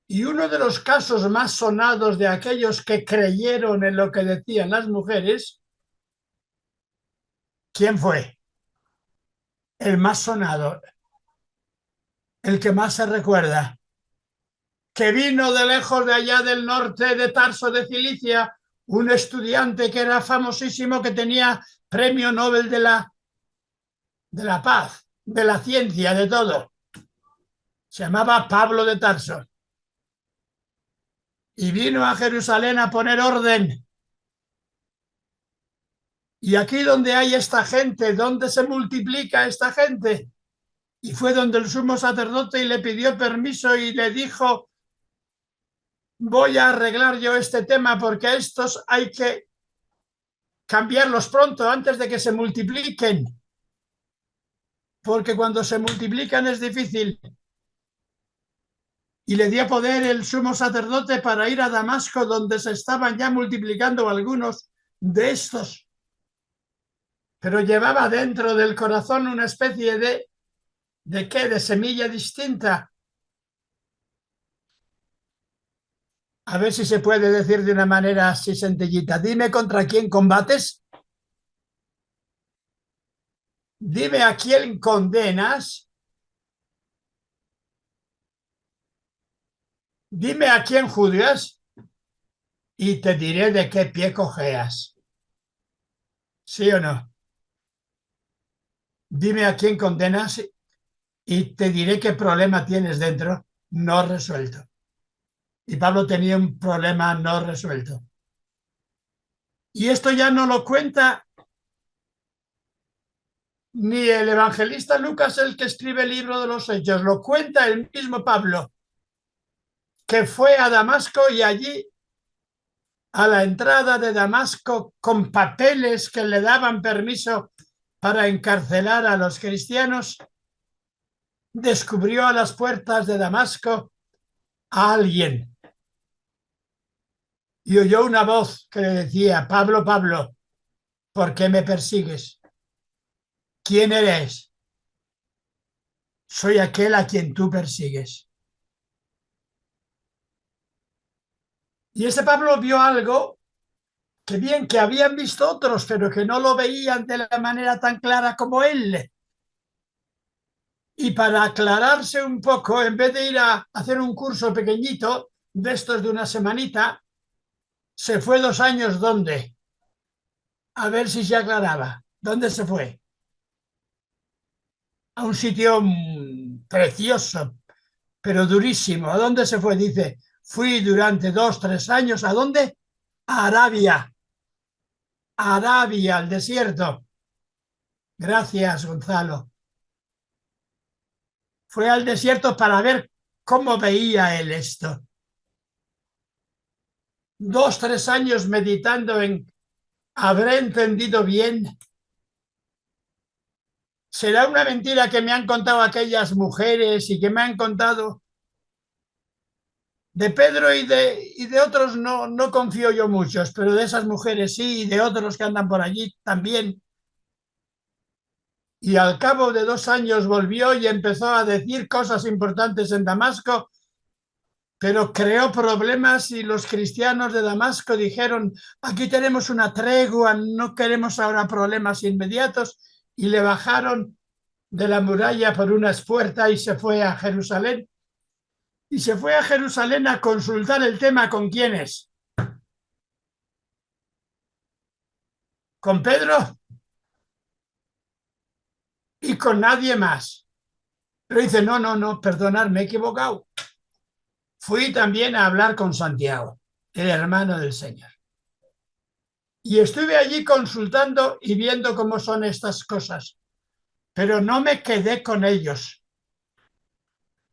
Y uno de los casos más sonados de aquellos que creyeron en lo que decían las mujeres, ¿quién fue? El más sonado, el que más se recuerda, que vino de lejos de allá del norte de Tarso de Cilicia, un estudiante que era famosísimo, que tenía premio Nobel de la paz, de la ciencia, de todo. Se llamaba Pablo de Tarso. Y vino a Jerusalén a poner orden. Y aquí donde hay esta gente, donde se multiplica esta gente. Y fue donde el sumo sacerdote y le pidió permiso y le dijo: voy a arreglar yo este tema porque estos hay que cambiarlos pronto antes de que se multipliquen. Porque cuando se multiplican es difícil. Y le dio poder el sumo sacerdote para ir a Damasco, donde se estaban ya multiplicando algunos de estos. Pero llevaba dentro del corazón una especie ¿de qué? De semilla distinta. A ver si se puede decir de una manera así sencillita. Dime contra quién combates. Dime a quién condenas. Dime a quién juzgas y te diré de qué pie cojeas. ¿Sí o no? Dime a quién condenas y te diré qué problema tienes dentro no resuelto. Y Pablo tenía un problema no resuelto. Y esto ya no lo cuenta ni el evangelista Lucas, el que escribe el libro de los Hechos, lo cuenta el mismo Pablo, que fue a Damasco y allí, a la entrada de Damasco, con papeles que le daban permiso para encarcelar a los cristianos, descubrió a las puertas de Damasco a alguien y oyó una voz que le decía: Pablo, Pablo, ¿por qué me persigues? ¿Quién eres? Soy aquel a quien tú persigues. Y ese Pablo vio algo que bien, que habían visto otros, pero que no lo veían de la manera tan clara como él. Y para aclararse un poco, en vez de ir a hacer un curso pequeñito, de estos de una semanita, se fue 2 años, ¿dónde? A ver si se aclaraba. ¿Dónde se fue? A un sitio precioso, pero durísimo. ¿A dónde se fue? Dice: fui durante 2, 3 años. ¿A dónde? A Arabia. A Arabia, al desierto. Gracias, Gonzalo. Fue al desierto para ver cómo veía él esto. 2, 3 años meditando en: ¿habré entendido bien? ¿Será una mentira que me han contado aquellas mujeres y que me han contado? De Pedro y de otros no confío yo muchos, pero de esas mujeres sí, y de otros que andan por allí también. Y al cabo de 2 años volvió y empezó a decir cosas importantes en Damasco, pero creó problemas y los cristianos de Damasco dijeron: aquí tenemos una tregua, no queremos ahora problemas inmediatos, y le bajaron de la muralla por una espuerta y se fue a Jerusalén. Y se fue a Jerusalén a consultar el tema ¿con quiénes? ¿Con Pedro? Y con nadie más. Pero dice: no, perdonad, me he equivocado. Fui también a hablar con Santiago, el hermano del Señor. Y estuve allí consultando y viendo cómo son estas cosas, pero no me quedé con ellos.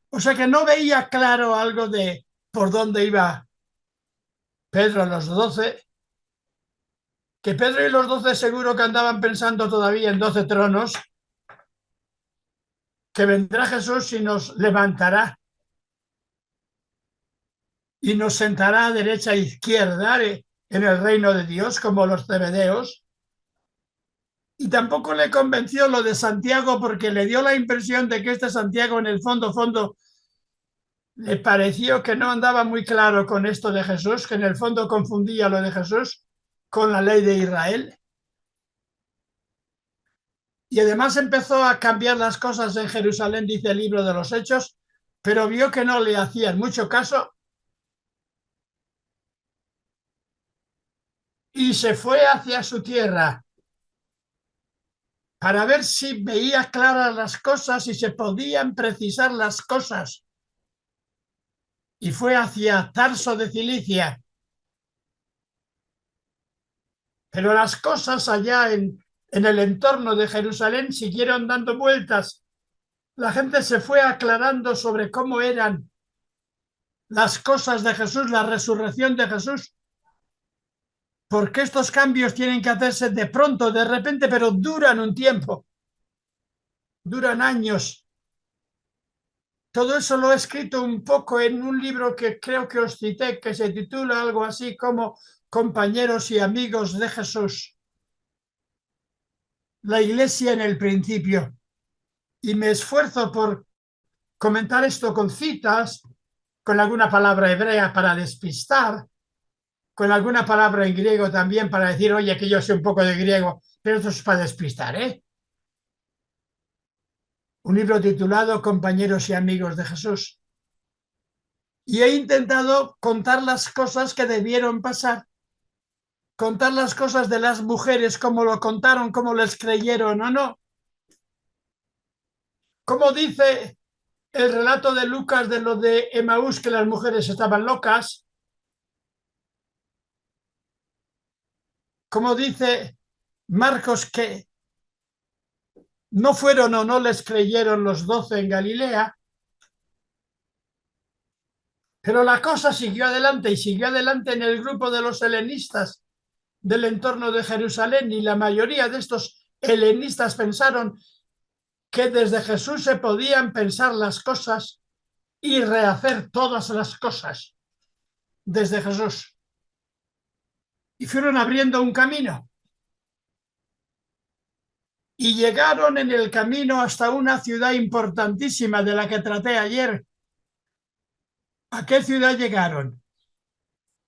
O sea que no veía claro algo de por dónde iba Pedro a los 12, que Pedro y los 12 seguro que andaban pensando todavía en 12 tronos, que vendrá Jesús y nos levantará y nos sentará a derecha e izquierda en el reino de Dios, como los zebedeos. Y tampoco le convenció lo de Santiago, porque le dio la impresión de que este Santiago en el fondo le pareció que no andaba muy claro con esto de Jesús, que en el fondo confundía lo de Jesús con la ley de Israel. Y además empezó a cambiar las cosas en Jerusalén, dice el libro de los Hechos, pero vio que no le hacían mucho caso y se fue hacia su tierra para ver si veía claras las cosas y se podían precisar las cosas. Y fue hacia Tarso de Cilicia. Pero las cosas allá en el entorno de Jerusalén siguieron dando vueltas. La gente se fue aclarando sobre cómo eran las cosas de Jesús, la resurrección de Jesús, porque estos cambios tienen que hacerse de pronto, de repente, pero duran un tiempo, duran años. Todo eso lo he escrito un poco en un libro que creo que os cité, que se titula algo así como Compañeros y amigos de Jesús. La Iglesia en el principio. Y me esfuerzo por comentar esto con citas, con alguna palabra hebrea para despistar, con alguna palabra en griego también para decir, oye, que yo sé un poco de griego, pero esto es para despistar, ¿eh? Un libro titulado Compañeros y amigos de Jesús. Y he intentado contar las cosas que debieron pasar, contar las cosas de las mujeres, cómo lo contaron, cómo les creyeron o no. Como dice el relato de Lucas de lo de Emaús, que las mujeres estaban locas, como dice Marcos, que no fueron o no les creyeron los 12 en Galilea, pero la cosa siguió adelante y siguió adelante en el grupo de los helenistas del entorno de Jerusalén, y la mayoría de estos helenistas pensaron que desde Jesús se podían pensar las cosas y rehacer todas las cosas desde Jesús. Y fueron abriendo un camino. Y llegaron en el camino hasta una ciudad importantísima de la que traté ayer. ¿A qué ciudad llegaron?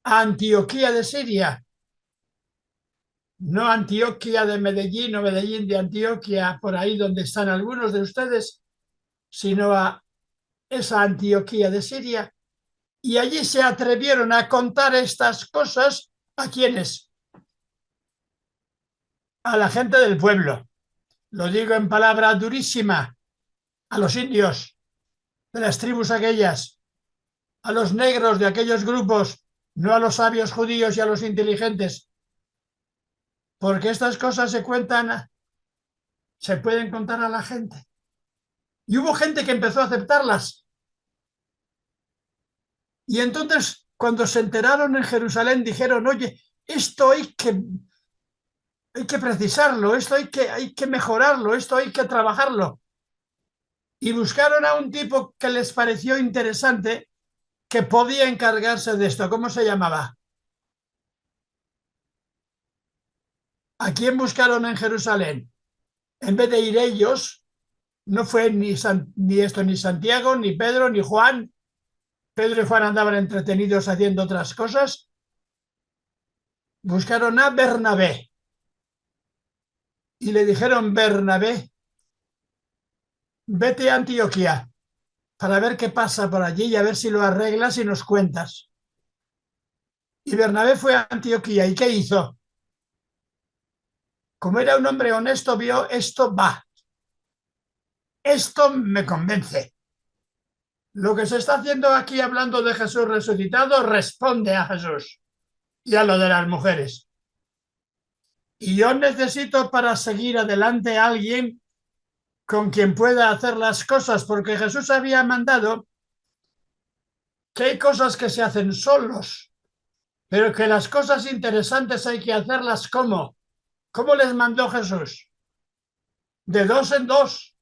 A Antioquía de Siria. No Antioquía de Medellín o Medellín de Antioquia, por ahí donde están algunos de ustedes, sino a esa Antioquía de Siria. Y allí se atrevieron a contar estas cosas. ¿A quiénes? A la gente del pueblo. Lo digo en palabra durísima. A los indios de las tribus aquellas, a los negros de aquellos grupos, no a los sabios judíos y a los inteligentes. Porque estas cosas se cuentan, se pueden contar a la gente. Y hubo gente que empezó a aceptarlas. Y entonces, cuando se enteraron en Jerusalén, dijeron, oye, esto hay que precisarlo, esto hay que mejorarlo, esto hay que trabajarlo. Y buscaron a un tipo que les pareció interesante, que podía encargarse de esto. ¿Cómo se llamaba? ¿A quién buscaron en Jerusalén? En vez de ir ellos, no fue ni Santiago, ni Pedro, ni Juan. Pedro y Juan andaban entretenidos haciendo otras cosas. Buscaron a Bernabé. Y le dijeron, Bernabé, vete a Antioquía para ver qué pasa por allí y a ver si lo arreglas y nos cuentas. Y Bernabé fue a Antioquía. ¿Y qué hizo? Como era un hombre honesto, vio, esto va. Esto me convence. Lo que se está haciendo aquí hablando de Jesús resucitado responde a Jesús y a lo de las mujeres. Y yo necesito para seguir adelante a alguien con quien pueda hacer las cosas, porque Jesús había mandado que hay cosas que se hacen solos, pero que las cosas interesantes hay que hacerlas ¿cómo? ¿Cómo les mandó Jesús? De dos en dos.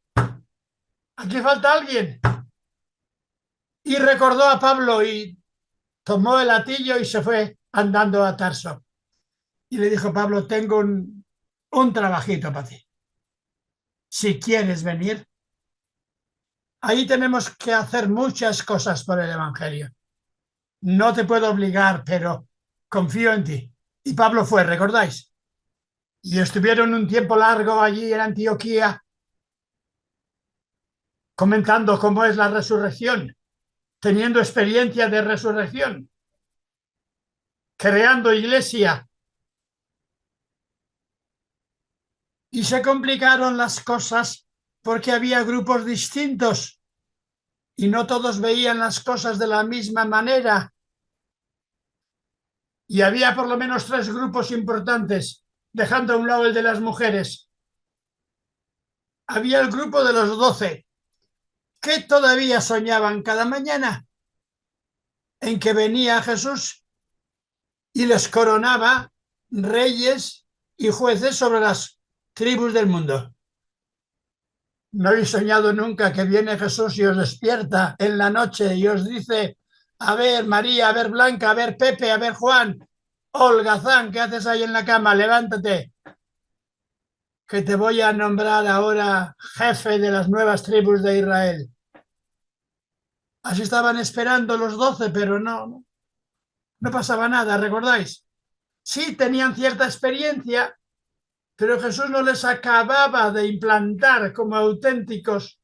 Aquí falta alguien. Y recordó a Pablo y tomó el hatillo y se fue andando a Tarso. Y le dijo, Pablo, tengo un un trabajito para ti. Si quieres venir, ahí tenemos que hacer muchas cosas por el Evangelio. No te puedo obligar, pero confío en ti. Y Pablo fue, ¿recordáis? Y estuvieron un tiempo largo allí en Antioquía comentando cómo es la resurrección, teniendo experiencia de resurrección, creando iglesia. Y se complicaron las cosas porque había grupos distintos y no todos veían las cosas de la misma manera. Y había por lo menos 3 grupos importantes, dejando a un lado el de las mujeres. Había el grupo de los 12, que todavía soñaban cada mañana en que venía Jesús y les coronaba reyes y jueces sobre las tribus del mundo. ¿No habéis soñado nunca que viene Jesús y os despierta en la noche y os dice: a ver María, a ver Blanca, a ver Pepe, a ver Juan, holgazán, ¿qué haces ahí en la cama? Levántate, que te voy a nombrar ahora jefe de las nuevas tribus de Israel. Así estaban esperando los 12, pero no pasaba nada, ¿recordáis? Sí, tenían cierta experiencia, pero Jesús no les acababa de implantar como auténticos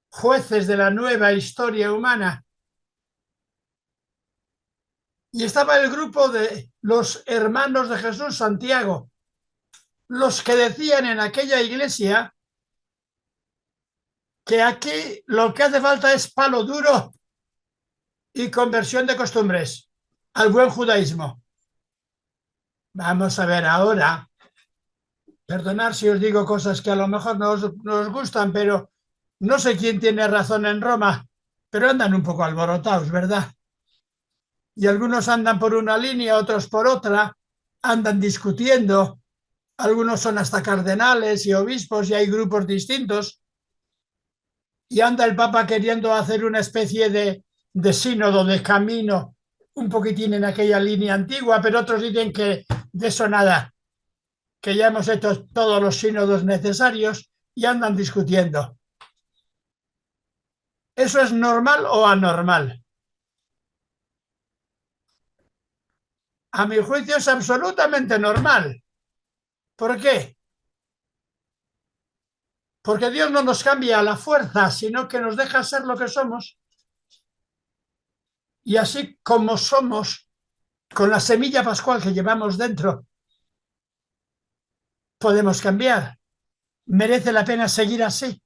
jueces de la nueva historia humana. Y estaba el grupo de los hermanos de Jesús, Santiago, los que decían en aquella iglesia que aquí lo que hace falta es palo duro y conversión de costumbres al buen judaísmo. Vamos a ver ahora, perdonad si os digo cosas que a lo mejor no os gustan, pero no sé quién tiene razón en Roma, pero andan un poco alborotados, ¿verdad? Y algunos andan por una línea, otros por otra, andan discutiendo, algunos son hasta cardenales y obispos y hay grupos distintos, y anda el Papa queriendo hacer una especie de sínodo, de camino, un poquitín en aquella línea antigua, pero otros dicen que de eso nada, que ya hemos hecho todos los sínodos necesarios y andan discutiendo. ¿Eso es normal o anormal? A mi juicio es absolutamente normal. ¿Por qué? Porque Dios no nos cambia a la fuerza, sino que nos deja ser lo que somos. Y así como somos, con la semilla pascual que llevamos dentro, podemos cambiar. ¿Merece la pena seguir así?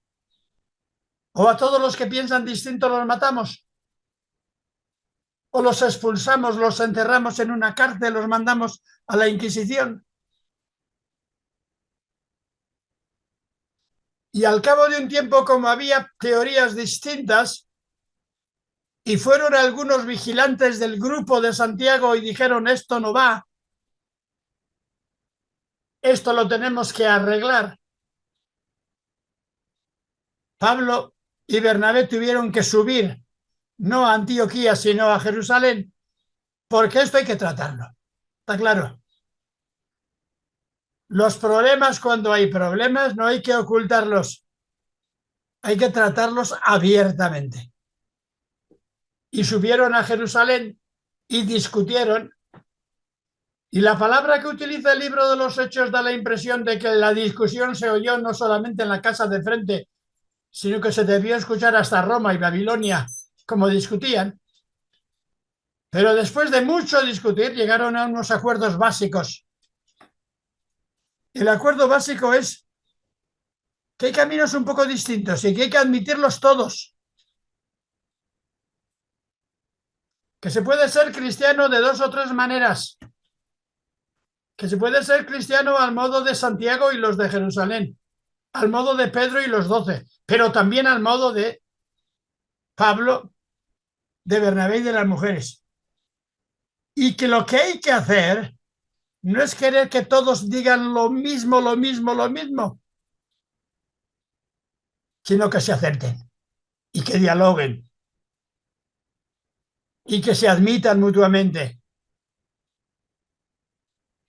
¿O a todos los que piensan distinto los matamos? ¿O los expulsamos, los enterramos en una cárcel, los mandamos a la Inquisición? Y al cabo de un tiempo, como había teorías distintas, y fueron algunos vigilantes del grupo de Santiago y dijeron: esto no va, esto lo tenemos que arreglar. Pablo y Bernabé tuvieron que subir, no a Antioquía, sino a Jerusalén, porque esto hay que tratarlo. ¿Está claro? Los problemas, cuando hay problemas, no hay que ocultarlos, hay que tratarlos abiertamente. Y subieron a Jerusalén y discutieron. Y la palabra que utiliza el libro de los Hechos da la impresión de que la discusión se oyó no solamente en la casa de frente, sino que se debió escuchar hasta Roma y Babilonia, como discutían. Pero después de mucho discutir, llegaron a unos acuerdos básicos. El acuerdo básico es que hay caminos un poco distintos y que hay que admitirlos todos. Que se puede ser cristiano de 2 o 3 maneras. Que se puede ser cristiano al modo de Santiago y los de Jerusalén, al modo de Pedro y los 12, pero también al modo de Pablo, de Bernabé y de las mujeres. Y que lo que hay que hacer no es querer que todos digan lo mismo, sino que se acerquen y que dialoguen y que se admitan mutuamente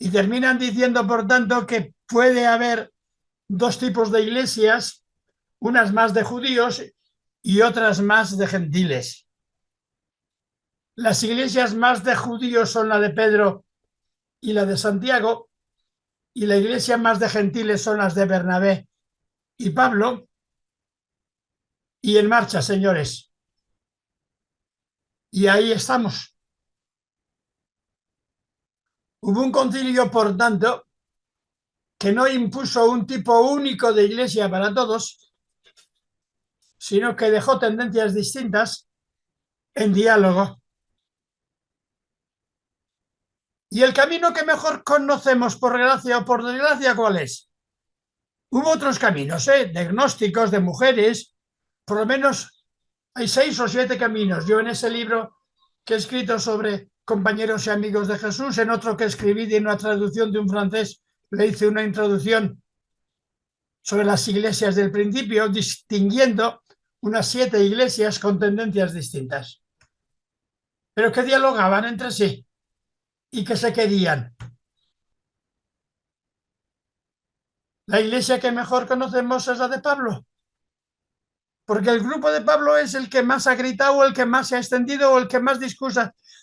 Y terminan diciendo, por tanto, que puede haber dos tipos de iglesias, unas más de judíos y otras más de gentiles. Las iglesias más de judíos son la de Pedro y la de Santiago, y la iglesia más de gentiles son las de Bernabé y Pablo. Y en marcha, señores. Y ahí estamos. Hubo un concilio, por tanto, que no impuso un tipo único de iglesia para todos, sino que dejó tendencias distintas en diálogo. ¿Y el camino que mejor conocemos, por gracia o por desgracia, cuál es? Hubo otros caminos, de gnósticos, de mujeres, por lo menos hay 6 o 7 caminos. Yo en ese libro que he escrito sobre compañeros y amigos de Jesús, en otro que escribí de una traducción de un francés, le hice una introducción sobre las iglesias del principio, distinguiendo unas 7 iglesias con tendencias distintas, pero que dialogaban entre sí y que se querían. La iglesia que mejor conocemos es la de Pablo, porque el grupo de Pablo es el que más ha gritado, el que más se ha extendido o el que más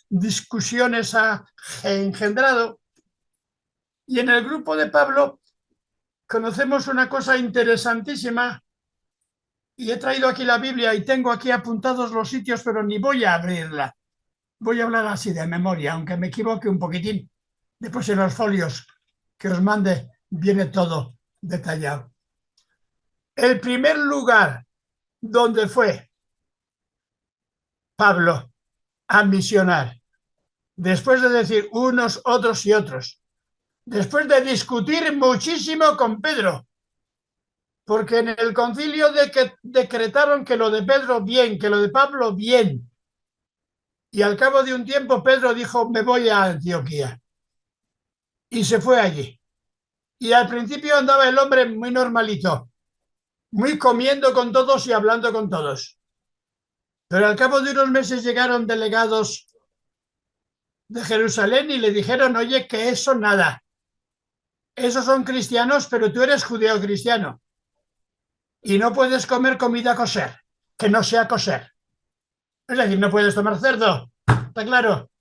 discusiones ha engendrado. Y en el grupo de Pablo conocemos una cosa interesantísima, y he traído aquí la Biblia y tengo aquí apuntados los sitios, pero ni voy a abrirla. Voy a hablar así de memoria, aunque me equivoque un poquitín. Después en los folios que os mande viene todo detallado. El primer lugar donde fue Pablo a misionar, después de decir unos, otros y otros, después de discutir muchísimo con Pedro, porque en el concilio decretaron que lo de Pedro bien, que lo de Pablo bien, y al cabo de un tiempo Pedro dijo, me voy a Antioquía, y se fue allí. Y al principio andaba el hombre muy normalito, muy comiendo con todos y hablando con todos. Pero al cabo de unos meses llegaron delegados de Jerusalén y le dijeron, oye, que eso nada. Esos son cristianos, pero tú eres judeo cristiano. Y no puedes comer comida kosher, que no sea kosher. Es decir, no puedes tomar cerdo, ¿está claro?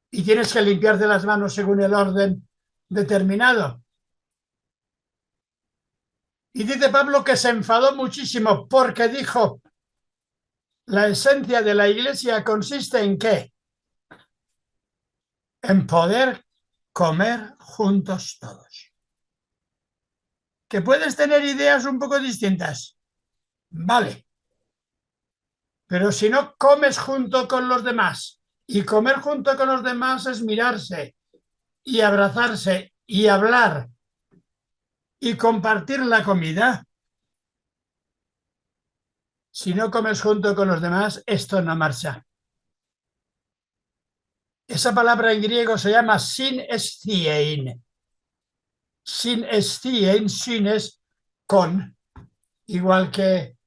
Y tienes que limpiarte las manos según el orden determinado. Y dice Pablo que se enfadó muchísimo porque dijo, la esencia de la iglesia consiste en ¿qué? En poder comer juntos todos. ¿Que puedes tener ideas un poco distintas? Vale. Pero si no comes junto con los demás, y comer junto con los demás es mirarse y abrazarse y hablar y compartir la comida, si no comes junto con los demás, esto no marcha. Esa palabra en griego se llama synesthein. Synesthein, sin es con, igual que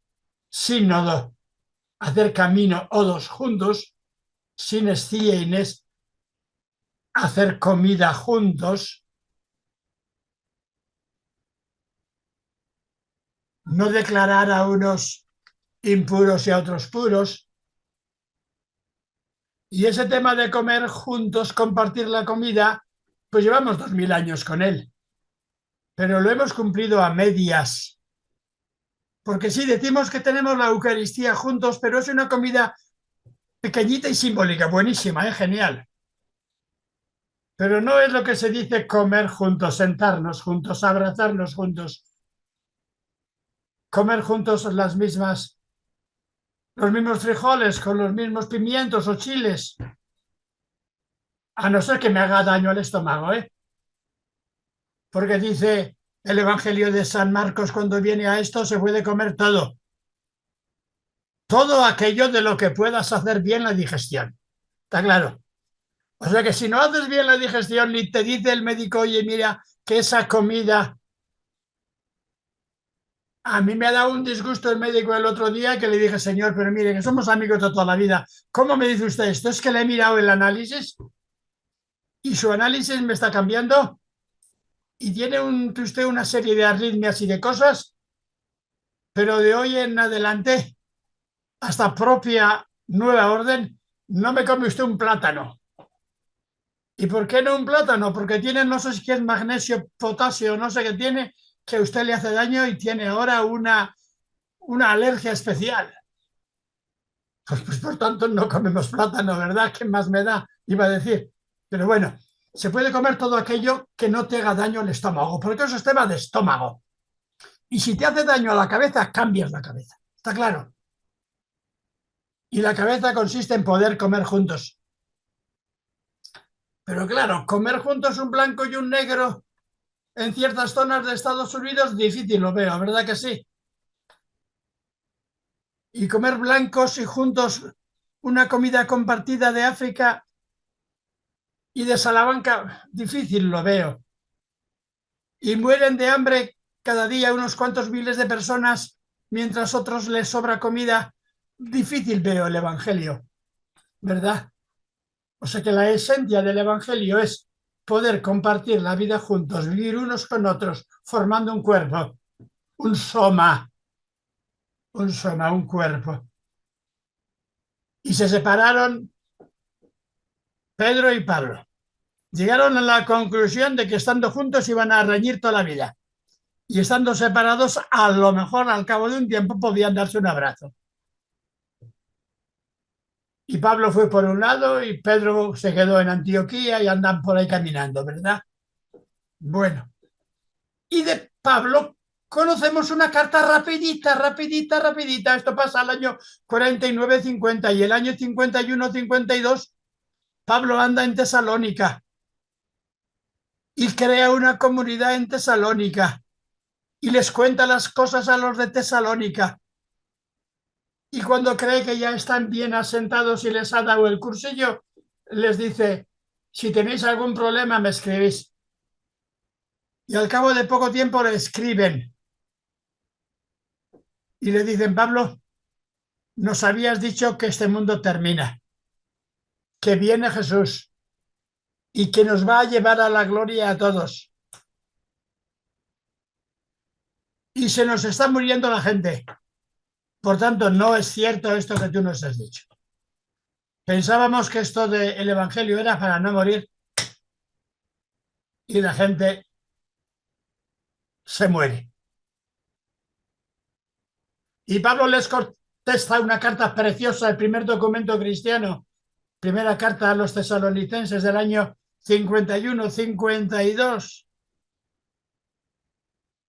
sínodo, hacer camino o dos juntos. Synesthein es hacer comida juntos. No declarar a unos impuros y a otros puros. Y ese tema de comer juntos, compartir la comida, pues llevamos 2000 años con él. Pero lo hemos cumplido a medias. Porque sí, decimos que tenemos la Eucaristía juntos, pero es una comida pequeñita y simbólica, buenísima, genial. Pero no es lo que se dice comer juntos, sentarnos juntos, abrazarnos juntos. Comer juntos los mismos frijoles con los mismos pimientos o chiles. A no ser que me haga daño al estómago, Porque dice el Evangelio de San Marcos, cuando viene a esto se puede comer todo. Todo aquello de lo que puedas hacer bien la digestión. ¿Está claro? O sea que si no haces bien la digestión ni te dice el médico, oye, mira, que esa comida... A mí me ha dado un disgusto el médico el otro día que le dije, señor, pero mire, que somos amigos de toda la vida. ¿Cómo me dice usted esto? ¿Es que le he mirado el análisis? y su análisis me está cambiando y tiene usted una serie de arritmias y de cosas, pero de hoy en adelante, hasta propia nueva orden, no me come usted un plátano. ¿Y por qué no un plátano? Porque tiene, no sé si es magnesio, potasio, no sé qué tiene, que a usted le hace daño y tiene ahora una alergia especial. Pues por tanto no comemos plátano, ¿verdad? ¿Qué más me da? Iba a decir. Pero bueno, se puede comer todo aquello que no te haga daño al estómago, porque eso es tema de estómago. Y si te hace daño a la cabeza, cambias la cabeza. ¿Está claro? Y la cabeza consiste en poder comer juntos. Pero claro, comer juntos un blanco y un negro en ciertas zonas de Estados Unidos, difícil lo veo, ¿verdad que sí? Y comer blancos y juntos una comida compartida de África y de Salamanca, difícil lo veo. Y mueren de hambre cada día unos cuantos miles de personas, mientras a otros les sobra comida, difícil veo el Evangelio, ¿verdad? O sea que la esencia del Evangelio es poder compartir la vida juntos, vivir unos con otros, formando un cuerpo, un soma, un cuerpo. Y se separaron Pedro y Pablo. Llegaron a la conclusión de que estando juntos iban a reñir toda la vida. Y estando separados, a lo mejor al cabo de un tiempo podían darse un abrazo. Y Pablo fue por un lado y Pedro se quedó en Antioquía y andan por ahí caminando, ¿verdad? Bueno, y de Pablo conocemos una carta rapidita. Esto pasa al año 49-50 y el año 51-52 Pablo anda en Tesalónica y crea una comunidad en Tesalónica y les cuenta las cosas a los de Tesalónica. Y cuando cree que ya están bien asentados y les ha dado el cursillo, les dice, si tenéis algún problema me escribís. Y al cabo de poco tiempo le escriben y le dicen, Pablo, nos habías dicho que este mundo termina, que viene Jesús y que nos va a llevar a la gloria a todos. Y se nos está muriendo la gente. Por tanto, no es cierto esto que tú nos has dicho. Pensábamos que esto del Evangelio era para no morir y la gente se muere. Y Pablo les contesta una carta preciosa, el primer documento cristiano, primera carta a los tesalonicenses del año 51-52,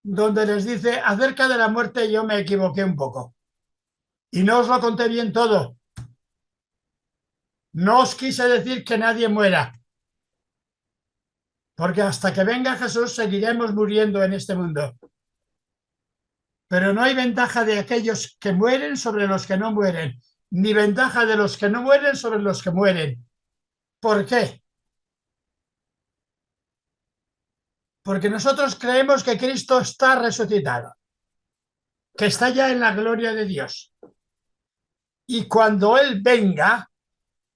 donde les dice, acerca de la muerte yo me equivoqué un poco y no os lo conté bien todo. No os quise decir que nadie muera, porque hasta que venga Jesús seguiremos muriendo en este mundo. Pero no hay ventaja de aquellos que mueren sobre los que no mueren, ni ventaja de los que no mueren sobre los que mueren. ¿Por qué? Porque nosotros creemos que Cristo está resucitado, que está ya en la gloria de Dios. Y cuando Él venga,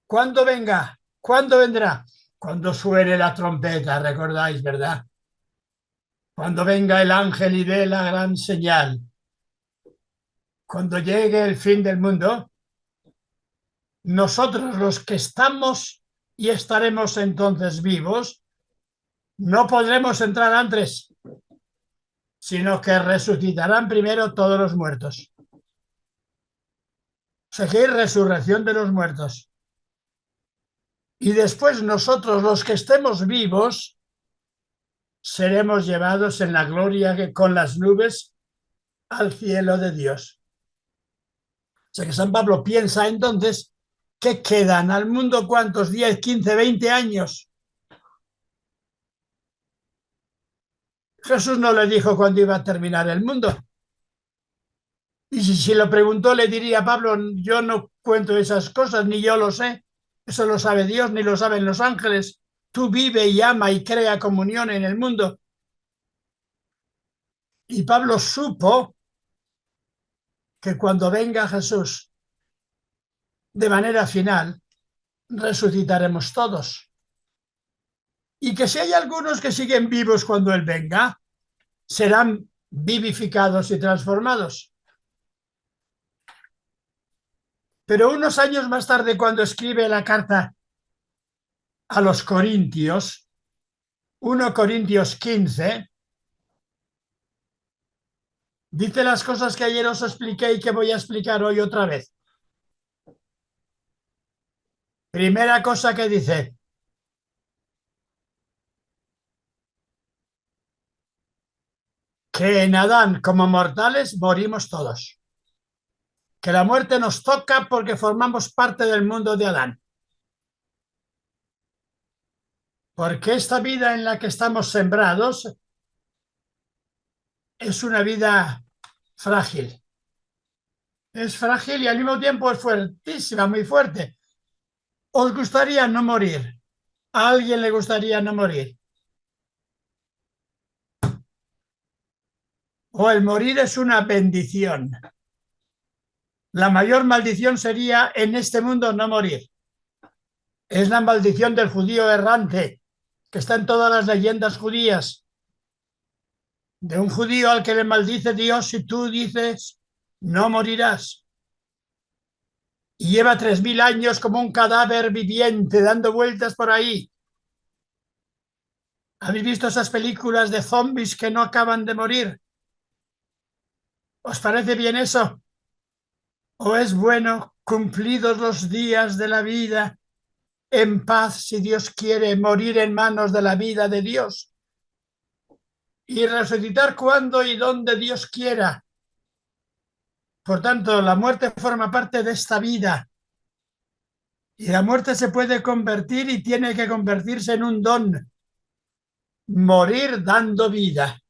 ¿cuándo venga? ¿Cuándo vendrá? Cuando suene la trompeta, recordáis, ¿verdad? Cuando venga el ángel y dé la gran señal. Cuando llegue el fin del mundo, nosotros los que estamos y estaremos entonces vivos, no podremos entrar antes, sino que resucitarán primero todos los muertos. O sea que hay resurrección de los muertos. Y después nosotros, los que estemos vivos, seremos llevados en la gloria con las nubes al cielo de Dios. O sea que San Pablo piensa entonces que quedan al mundo ¿cuántos? 10, 15, 20 años. Jesús no le dijo cuándo iba a terminar el mundo. Y si lo preguntó, le diría, Pablo, yo no cuento esas cosas, ni yo lo sé. Eso lo sabe Dios, ni lo saben los ángeles. Tú vive y ama y crea comunión en el mundo. Y Pablo supo que cuando venga Jesús, de manera final, resucitaremos todos. y que si hay algunos que siguen vivos cuando Él venga, serán vivificados y transformados. Pero unos años más tarde, cuando escribe la carta a los Corintios, 1 Corintios 15, dice las cosas que ayer os expliqué y que voy a explicar hoy otra vez. Primera cosa que dice: que en Adán, como mortales, morimos todos. Que la muerte nos toca porque formamos parte del mundo de Adán. Porque esta vida en la que estamos sembrados es una vida frágil. Es frágil y al mismo tiempo es fuertísima, muy fuerte. ¿Os gustaría no morir? ¿A alguien le gustaría no morir? O el morir es una bendición. La mayor maldición sería en este mundo no morir. Es la maldición del judío errante, que está en todas las leyendas judías. De un judío al que le maldice Dios si tú dices no morirás. Y lleva 3000 años como un cadáver viviente dando vueltas por ahí. ¿Habéis visto esas películas de zombies que no acaban de morir? ¿Os parece bien eso? ¿O es bueno, cumplidos los días de la vida, en paz, si Dios quiere, morir en manos de la vida de Dios? Y resucitar cuando y donde Dios quiera. Por tanto, la muerte forma parte de esta vida. Y la muerte se puede convertir y tiene que convertirse en un don. Morir dando vida.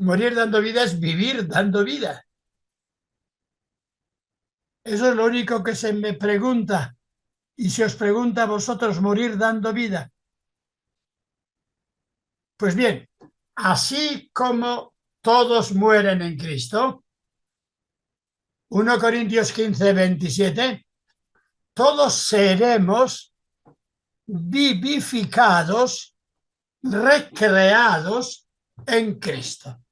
Morir dando vida es vivir dando vida. Eso es lo único que se me pregunta. Y si os pregunta a vosotros, morir dando vida. Pues bien, así como todos mueren en Cristo, 1 Corintios 15, 27, todos seremos vivificados, recreados en Cristo.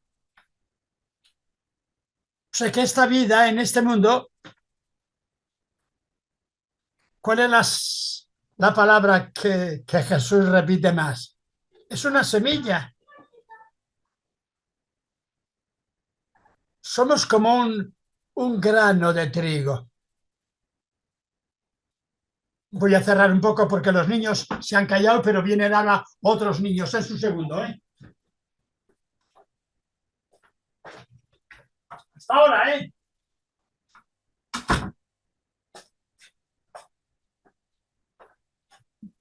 O sea que esta vida en este mundo, ¿cuál es la palabra que Jesús repite más? Es una semilla. Somos como un grano de trigo. Voy a cerrar un poco porque los niños se han callado, pero vienen ahora otros niños. Es un segundo, ¿eh? Hasta ahora, ¿eh?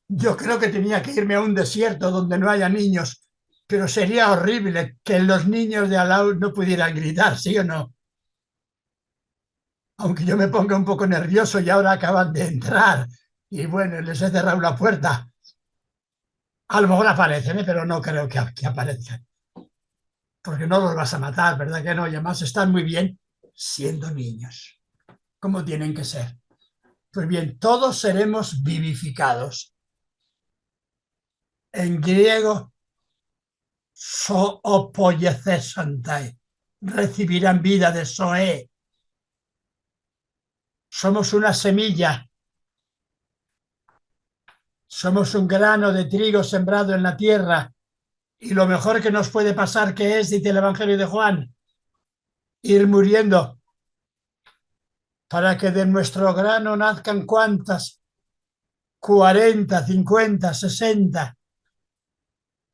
Yo creo que tenía que irme a un desierto donde no haya niños, pero sería horrible que los niños de al lado no pudieran gritar, ¿sí o no? Aunque yo me ponga un poco nervioso y ahora acaban de entrar y bueno, les he cerrado la puerta. A lo mejor aparecen, ¿eh? Pero no creo que aparezcan. Porque no los vas a matar, ¿verdad que no? Y además están muy bien siendo niños, como tienen que ser. Pues bien, todos seremos vivificados. En griego, zoopollethesantai, recibirán vida de Zoé. Somos una semilla. Somos un grano de trigo sembrado en la tierra. Y lo mejor que nos puede pasar, que es, dice el Evangelio de Juan, ir muriendo para que de nuestro grano nazcan ¿cuántas? 40, 50, 60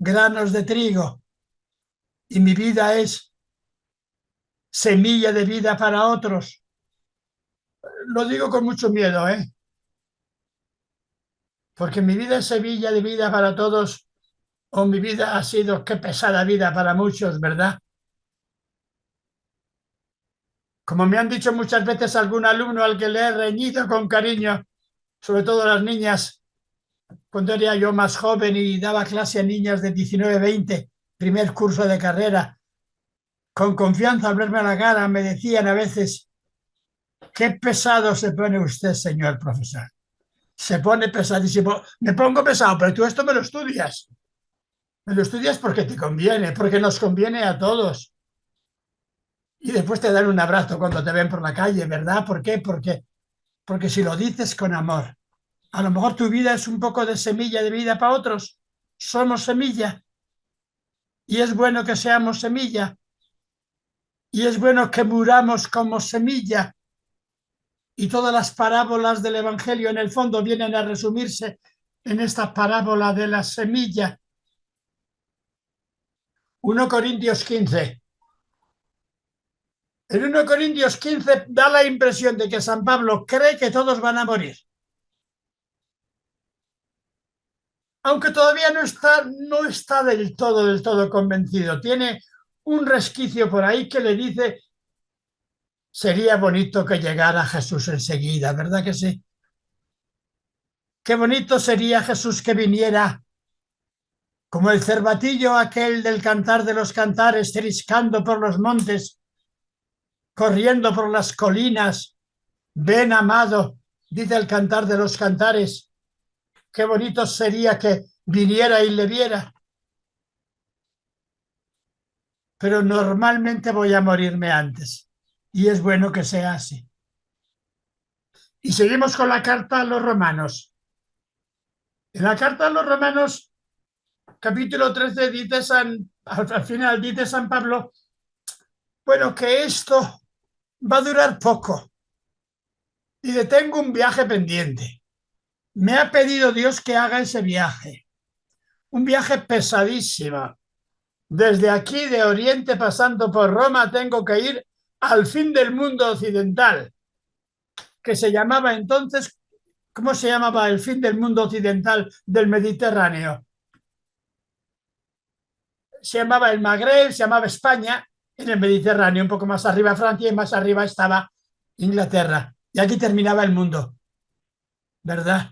granos de trigo. Y mi vida es semilla de vida para otros. Lo digo con mucho miedo, ¿eh? Porque mi vida es semilla de vida para todos, o mi vida ha sido qué pesada vida para muchos, ¿verdad? Como me han dicho muchas veces algún alumno al que le he reñido con cariño, sobre todo las niñas, cuando era yo más joven y daba clase a niñas de 19, 20, primer curso de carrera, con confianza al verme a la cara me decían a veces: qué pesado se pone usted, señor profesor. se pone pesadísimo. Me pongo pesado, pero tú esto me lo estudias. Me lo estudias porque te conviene, porque nos conviene a todos. Y después te dan un abrazo cuando te ven por la calle, ¿verdad? ¿Por qué? Porque si lo dices con amor, a lo mejor tu vida es un poco de semilla de vida para otros. Somos semilla. Y es bueno que seamos semilla. Y es bueno que muramos como semilla. Y todas las parábolas del Evangelio en el fondo vienen a resumirse en esta parábola de la semilla. 1 Corintios 15. En 1 Corintios 15 da la impresión de que San Pablo cree que todos van a morir. Aunque todavía no está del todo convencido. Tiene un resquicio por ahí que le dice, sería bonito que llegara Jesús enseguida, ¿verdad que sí? Qué bonito sería Jesús que viniera como el cervatillo aquel del Cantar de los Cantares, triscando por los montes, corriendo por las colinas. Ven, amado, dice el Cantar de los Cantares. Qué bonito sería que viniera y le viera. Pero normalmente voy a morirme antes. Y es bueno que sea así. Y seguimos con la carta a los romanos. En la carta a los romanos, capítulo 13, al final dice San Pablo, bueno, que esto va a durar poco. Y tengo un viaje pendiente. Me ha pedido Dios que haga ese viaje. Un viaje pesadísimo. Desde aquí de Oriente pasando por Roma tengo que ir al fin del mundo occidental, que se llamaba entonces, ¿cómo se llamaba el fin del mundo occidental del Mediterráneo? Se llamaba el Magreb, se llamaba España, en el Mediterráneo, un poco más arriba Francia y más arriba estaba Inglaterra. Y aquí terminaba el mundo, ¿verdad?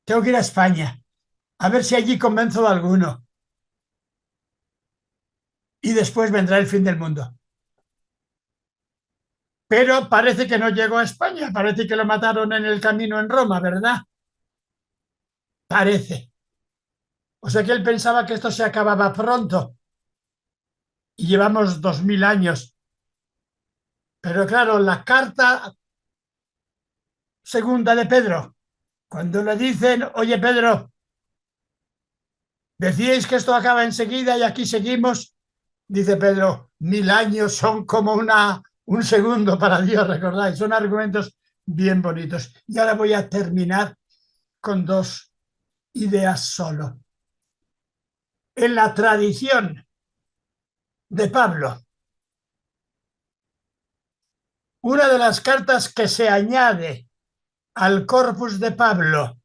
Tengo que ir a España, a ver si allí convenzo a alguno. Y después vendrá el fin del mundo. Pero parece que no llegó a España, parece que lo mataron en el camino en Roma, ¿verdad? Parece. O sea que él pensaba que esto se acababa pronto y llevamos 2000 años. Pero claro, la carta segunda de Pedro, cuando le dicen, oye Pedro, decíais que esto acaba enseguida y aquí seguimos, dice Pedro, 1000 años son como un segundo para Dios, recordáis, son argumentos bien bonitos. Y ahora voy a terminar con dos ideas solo. En la tradición de Pablo, una de las cartas que se añade al corpus de Pablo,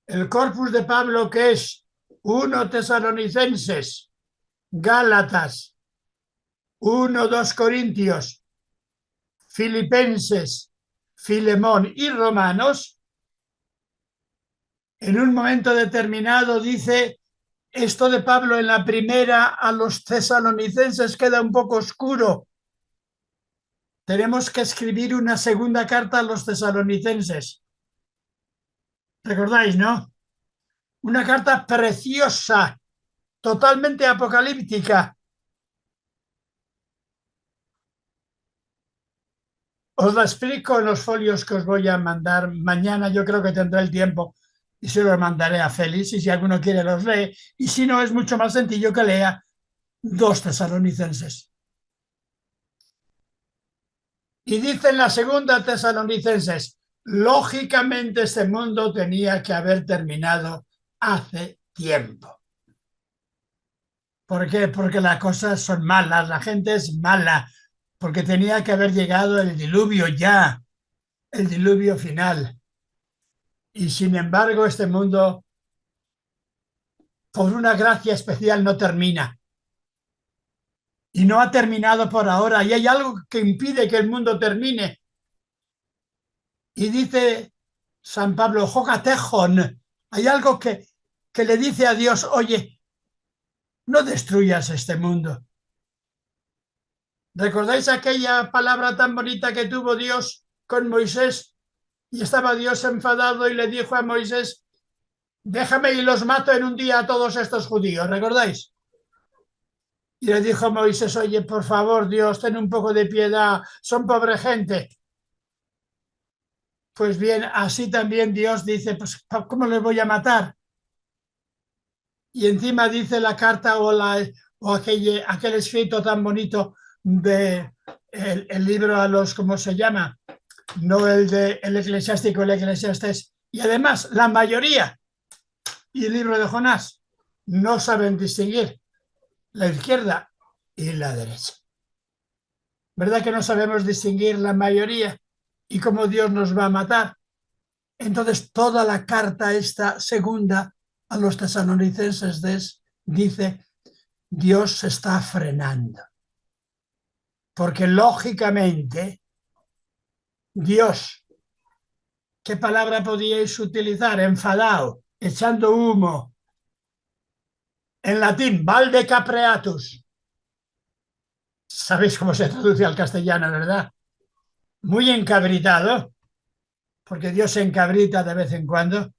el corpus de Pablo que es 1 Tesalonicenses, Gálatas, 1-2 Corintios, Filipenses, Filemón y Romanos, en un momento determinado dice, esto de Pablo en la primera a los tesalonicenses queda un poco oscuro. Tenemos que escribir una segunda carta a los tesalonicenses. ¿Recordáis, no? Una carta preciosa, totalmente apocalíptica. Os la explico en los folios que os voy a mandar mañana. Yo creo que tendré el tiempo y se los mandaré a Félix. Y si alguno quiere, los lee. Y si no, es mucho más sencillo que lea 2 Tesalonicenses. Y dice en la segunda Tesalonicenses, lógicamente este mundo tenía que haber terminado hace tiempo. ¿Por qué? Porque las cosas son malas, la gente es mala, porque tenía que haber llegado el diluvio ya, el diluvio final. Y sin embargo, este mundo, por una gracia especial, no termina. Y no ha terminado por ahora. Y hay algo que impide que el mundo termine. Y dice San Pablo, jogatejon, hay algo que le dice a Dios, oye, no destruyas este mundo. ¿Recordáis aquella palabra tan bonita que tuvo Dios con Moisés Y estaba Dios enfadado y le dijo a Moisés, déjame y los mato en un día a todos estos judíos, ¿recordáis? Y le dijo Moisés, oye, por favor, Dios, ten un poco de piedad, son pobre gente. Pues bien, así también Dios dice, pues ¿cómo les voy a matar? Y encima dice la carta o aquel escrito tan bonito de el libro a los, ¿cómo se llama? No el de el eclesiástico, el eclesiastés. Y además, la mayoría, y el libro de Jonás, no saben distinguir la izquierda y la derecha. ¿Verdad que no sabemos distinguir la mayoría y cómo Dios nos va a matar? Entonces, toda la carta esta segunda a los tesalonicenses dice, Dios se está frenando. Porque lógicamente, Dios, ¿qué palabra podíais utilizar? Enfadado, echando humo. En latín, valde capreatus. ¿Sabéis cómo se traduce al castellano, verdad? Muy encabritado, porque Dios se encabrita de vez en cuando.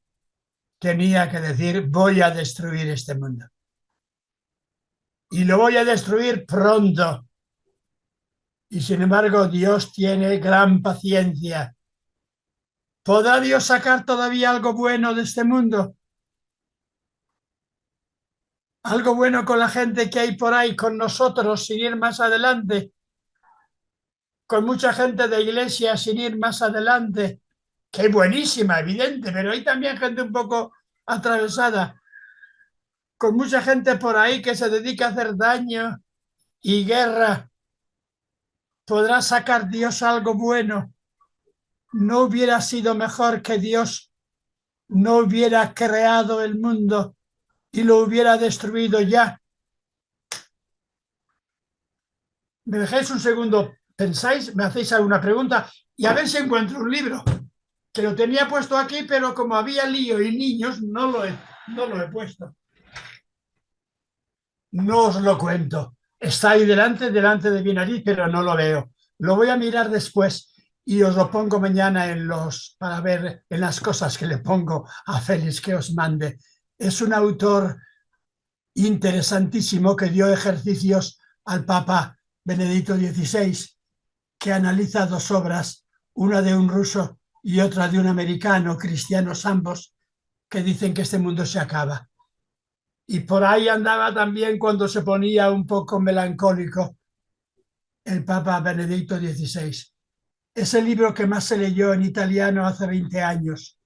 Tenía que decir, voy a destruir este mundo. Y lo voy a destruir pronto. Y sin embargo, Dios tiene gran paciencia. ¿Podrá Dios sacar todavía algo bueno de este mundo? Algo bueno con la gente que hay por ahí, con nosotros, sin ir más adelante. Con mucha gente de iglesia, sin ir más adelante. Que es buenísima, evidente, pero hay también gente un poco atravesada. Con mucha gente por ahí que se dedica a hacer daño y guerra. ¿Podrá sacar Dios algo bueno? ¿No hubiera sido mejor que Dios no hubiera creado el mundo y lo hubiera destruido ya? ¿Me dejáis un segundo? ¿Pensáis? ¿Me hacéis alguna pregunta? Y a ver si encuentro un libro, que lo tenía puesto aquí, pero como había lío y niños, no lo he puesto. No os lo cuento. Está ahí delante de mi nariz, pero no lo veo. Lo voy a mirar después y os lo pongo mañana para ver en las cosas que le pongo a Félix que os mande. Es un autor interesantísimo que dio ejercicios al Papa Benedicto XVI, que analiza dos obras, una de un ruso y otra de un americano, cristianos ambos, que dicen que este mundo se acaba. Y por ahí andaba también cuando se ponía un poco melancólico el Papa Benedicto XVI. Es el libro que más se leyó en italiano hace 20 años.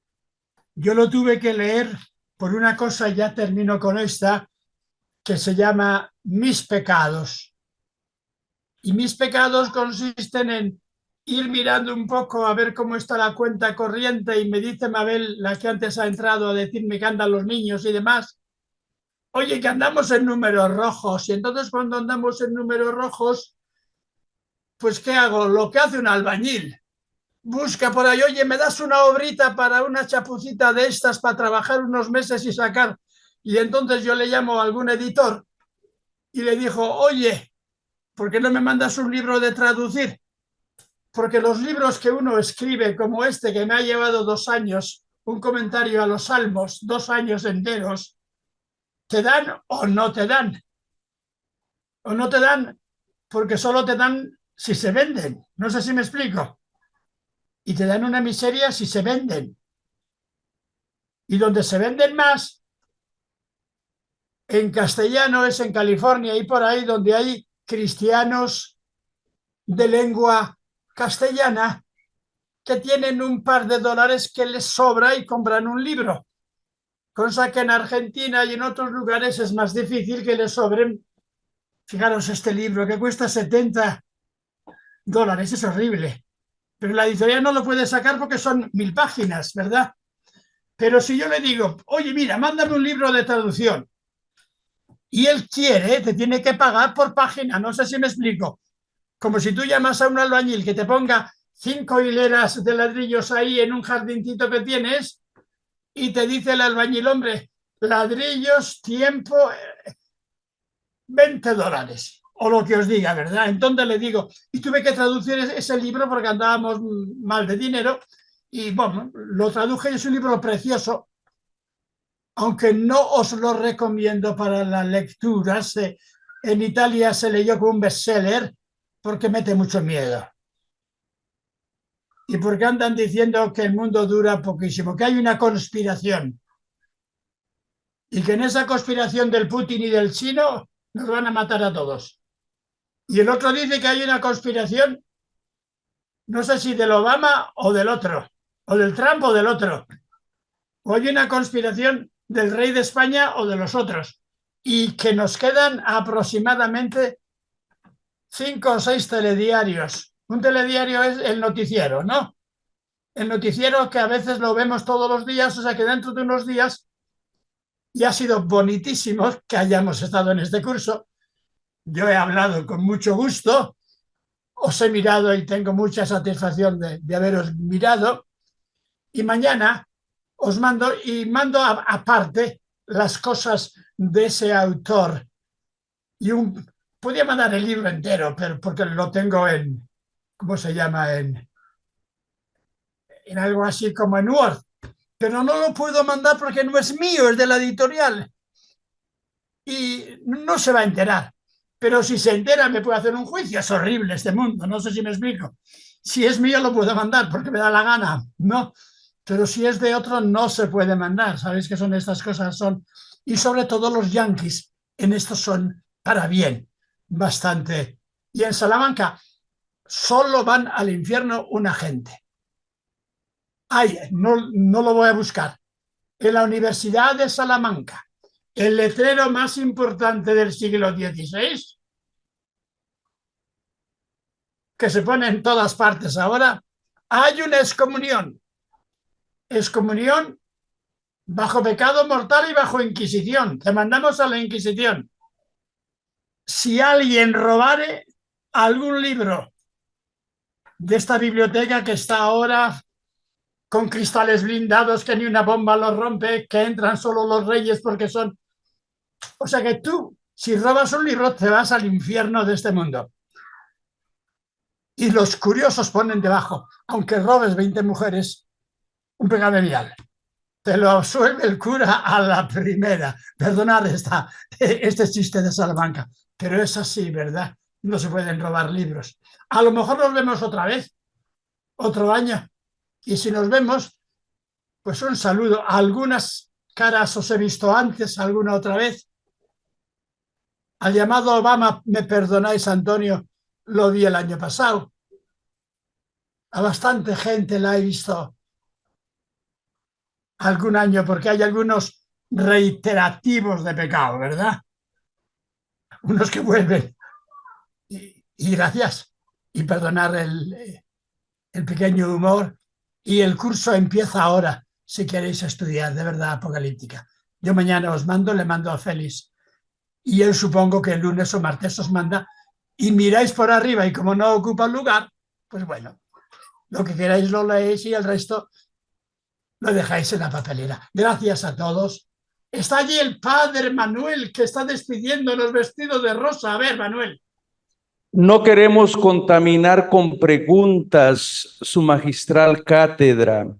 Yo lo tuve que leer por una cosa, ya termino con esta, que se llama Mis pecados. Y mis pecados consisten en ir mirando un poco a ver cómo está la cuenta corriente y me dice Mabel, la que antes ha entrado a decirme que andan los niños y demás, oye, que andamos en números rojos. Y entonces cuando andamos en números rojos, pues ¿qué hago? Lo que hace un albañil. Busca por ahí, oye, ¿me das una obrita para una chapucita de estas para trabajar unos meses y sacar? Y entonces yo le llamo a algún editor y le digo, oye, ¿por qué no me mandas un libro de traducir? Porque los libros que uno escribe, como este, que me ha llevado 2 años, un comentario a los Salmos, 2 años enteros, ¿te dan o no te dan? O no te dan porque solo te dan si se venden. No sé si me explico. Y te dan una miseria si se venden. Y donde se venden más, en castellano, es en California y por ahí donde hay cristianos de lengua castellana que tienen un par de dólares que les sobra y compran un libro. Cosa que en Argentina y en otros lugares es más difícil que les sobren. Fijaros este libro que cuesta $70. Es horrible. Pero la editorial no lo puede sacar porque son 1000 páginas, ¿verdad? Pero si yo le digo, oye, mira, mándame un libro de traducción y él quiere, te tiene que pagar por página, no sé si me explico. Como si tú llamas a un albañil que te ponga 5 hileras de ladrillos ahí en un jardincito que tienes y te dice el albañil, hombre, ladrillos, tiempo, $20. O lo que os diga, ¿verdad? Entonces le digo, y tuve que traducir ese libro porque andábamos mal de dinero Y bueno, lo traduje y es un libro precioso, aunque no os lo recomiendo para la lectura. En Italia se leyó como un bestseller porque mete mucho miedo. Y porque andan diciendo que el mundo dura poquísimo, que hay una conspiración. Y que en esa conspiración del Putin y del chino nos van a matar a todos. Y el otro dice que hay una conspiración, no sé si del Obama o del otro, o del Trump o del otro. O hay una conspiración del rey de España o de los otros. Y que nos quedan aproximadamente 5 o 6 telediarios. Un telediario es el noticiero, ¿no? El noticiero que a veces lo vemos todos los días, o sea que dentro de unos días, y ha sido bonitísimo que hayamos estado en este curso. Yo he hablado con mucho gusto, os he mirado y tengo mucha satisfacción de haberos mirado. Y mañana os mando aparte las cosas de ese autor. Y podría mandar el libro entero, pero porque lo tengo en, ¿cómo se llama? En algo así como en Word. Pero no lo puedo mandar porque no es mío, es de la editorial. Y no se va a enterar. Pero si se entera me puede hacer un juicio. Es horrible este mundo, no sé si me explico. Si es mío lo puedo mandar porque me da la gana, ¿no? Pero si es de otro no se puede mandar. ¿Sabéis que son estas cosas? Y sobre todo los yanquis en esto son para bien, bastante. Y en Salamanca solo van al infierno una gente. Ay, no lo voy a buscar. En la Universidad de Salamanca, el letrero más importante del siglo XVI, que se pone en todas partes ahora, hay una excomunión. Excomunión bajo pecado mortal y bajo Inquisición. Te mandamos a la Inquisición. Si alguien robare algún libro de esta biblioteca que está ahora con cristales blindados, que ni una bomba los rompe, que entran solo los reyes porque son... O sea que tú, si robas un libro, te vas al infierno de este mundo. Y los curiosos ponen debajo, aunque robes 20 mujeres, un pecado venial. Te lo absuelve el cura a la primera. Perdonad este chiste de Salamanca, pero es así, ¿verdad? No se pueden robar libros. A lo mejor nos vemos otra vez, otro año. Y si nos vemos, pues un saludo. Algunas caras os he visto antes, alguna otra vez. Al llamado Obama, me perdonáis, Antonio, lo vi el año pasado. A bastante gente la he visto algún año, porque hay algunos reiterativos de pecado, ¿verdad? Unos que vuelven. Y gracias. Y perdonar el pequeño humor. Y el curso empieza ahora, si queréis estudiar de verdad apocalíptica. Yo mañana os mando, le mando a Félix. Y él supongo que el lunes o martes os manda. Y miráis por arriba y como no ocupa lugar, pues bueno, lo que queráis lo leéis y el resto lo dejáis en la papelera. Gracias a todos. Está allí el padre Manuel, que está despidiéndonos vestido de rosa. A ver, Manuel. No queremos contaminar con preguntas su magistral cátedra.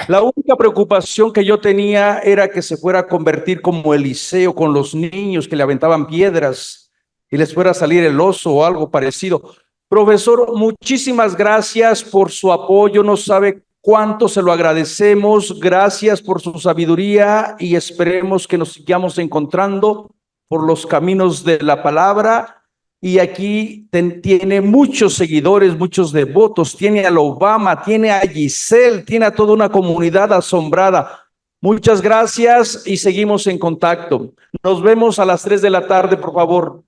La única preocupación que yo tenía era que se fuera a convertir como Eliseo con los niños que le aventaban piedras y les fuera a salir el oso o algo parecido. Profesor, muchísimas gracias por su apoyo. No sabe cuánto se lo agradecemos. Gracias por su sabiduría y esperemos que nos sigamos encontrando por los caminos de la palabra. Y aquí tiene muchos seguidores, muchos devotos, tiene al Obama, tiene a Giselle, tiene a toda una comunidad asombrada. Muchas gracias y seguimos en contacto. Nos vemos a las 3 de la tarde, por favor.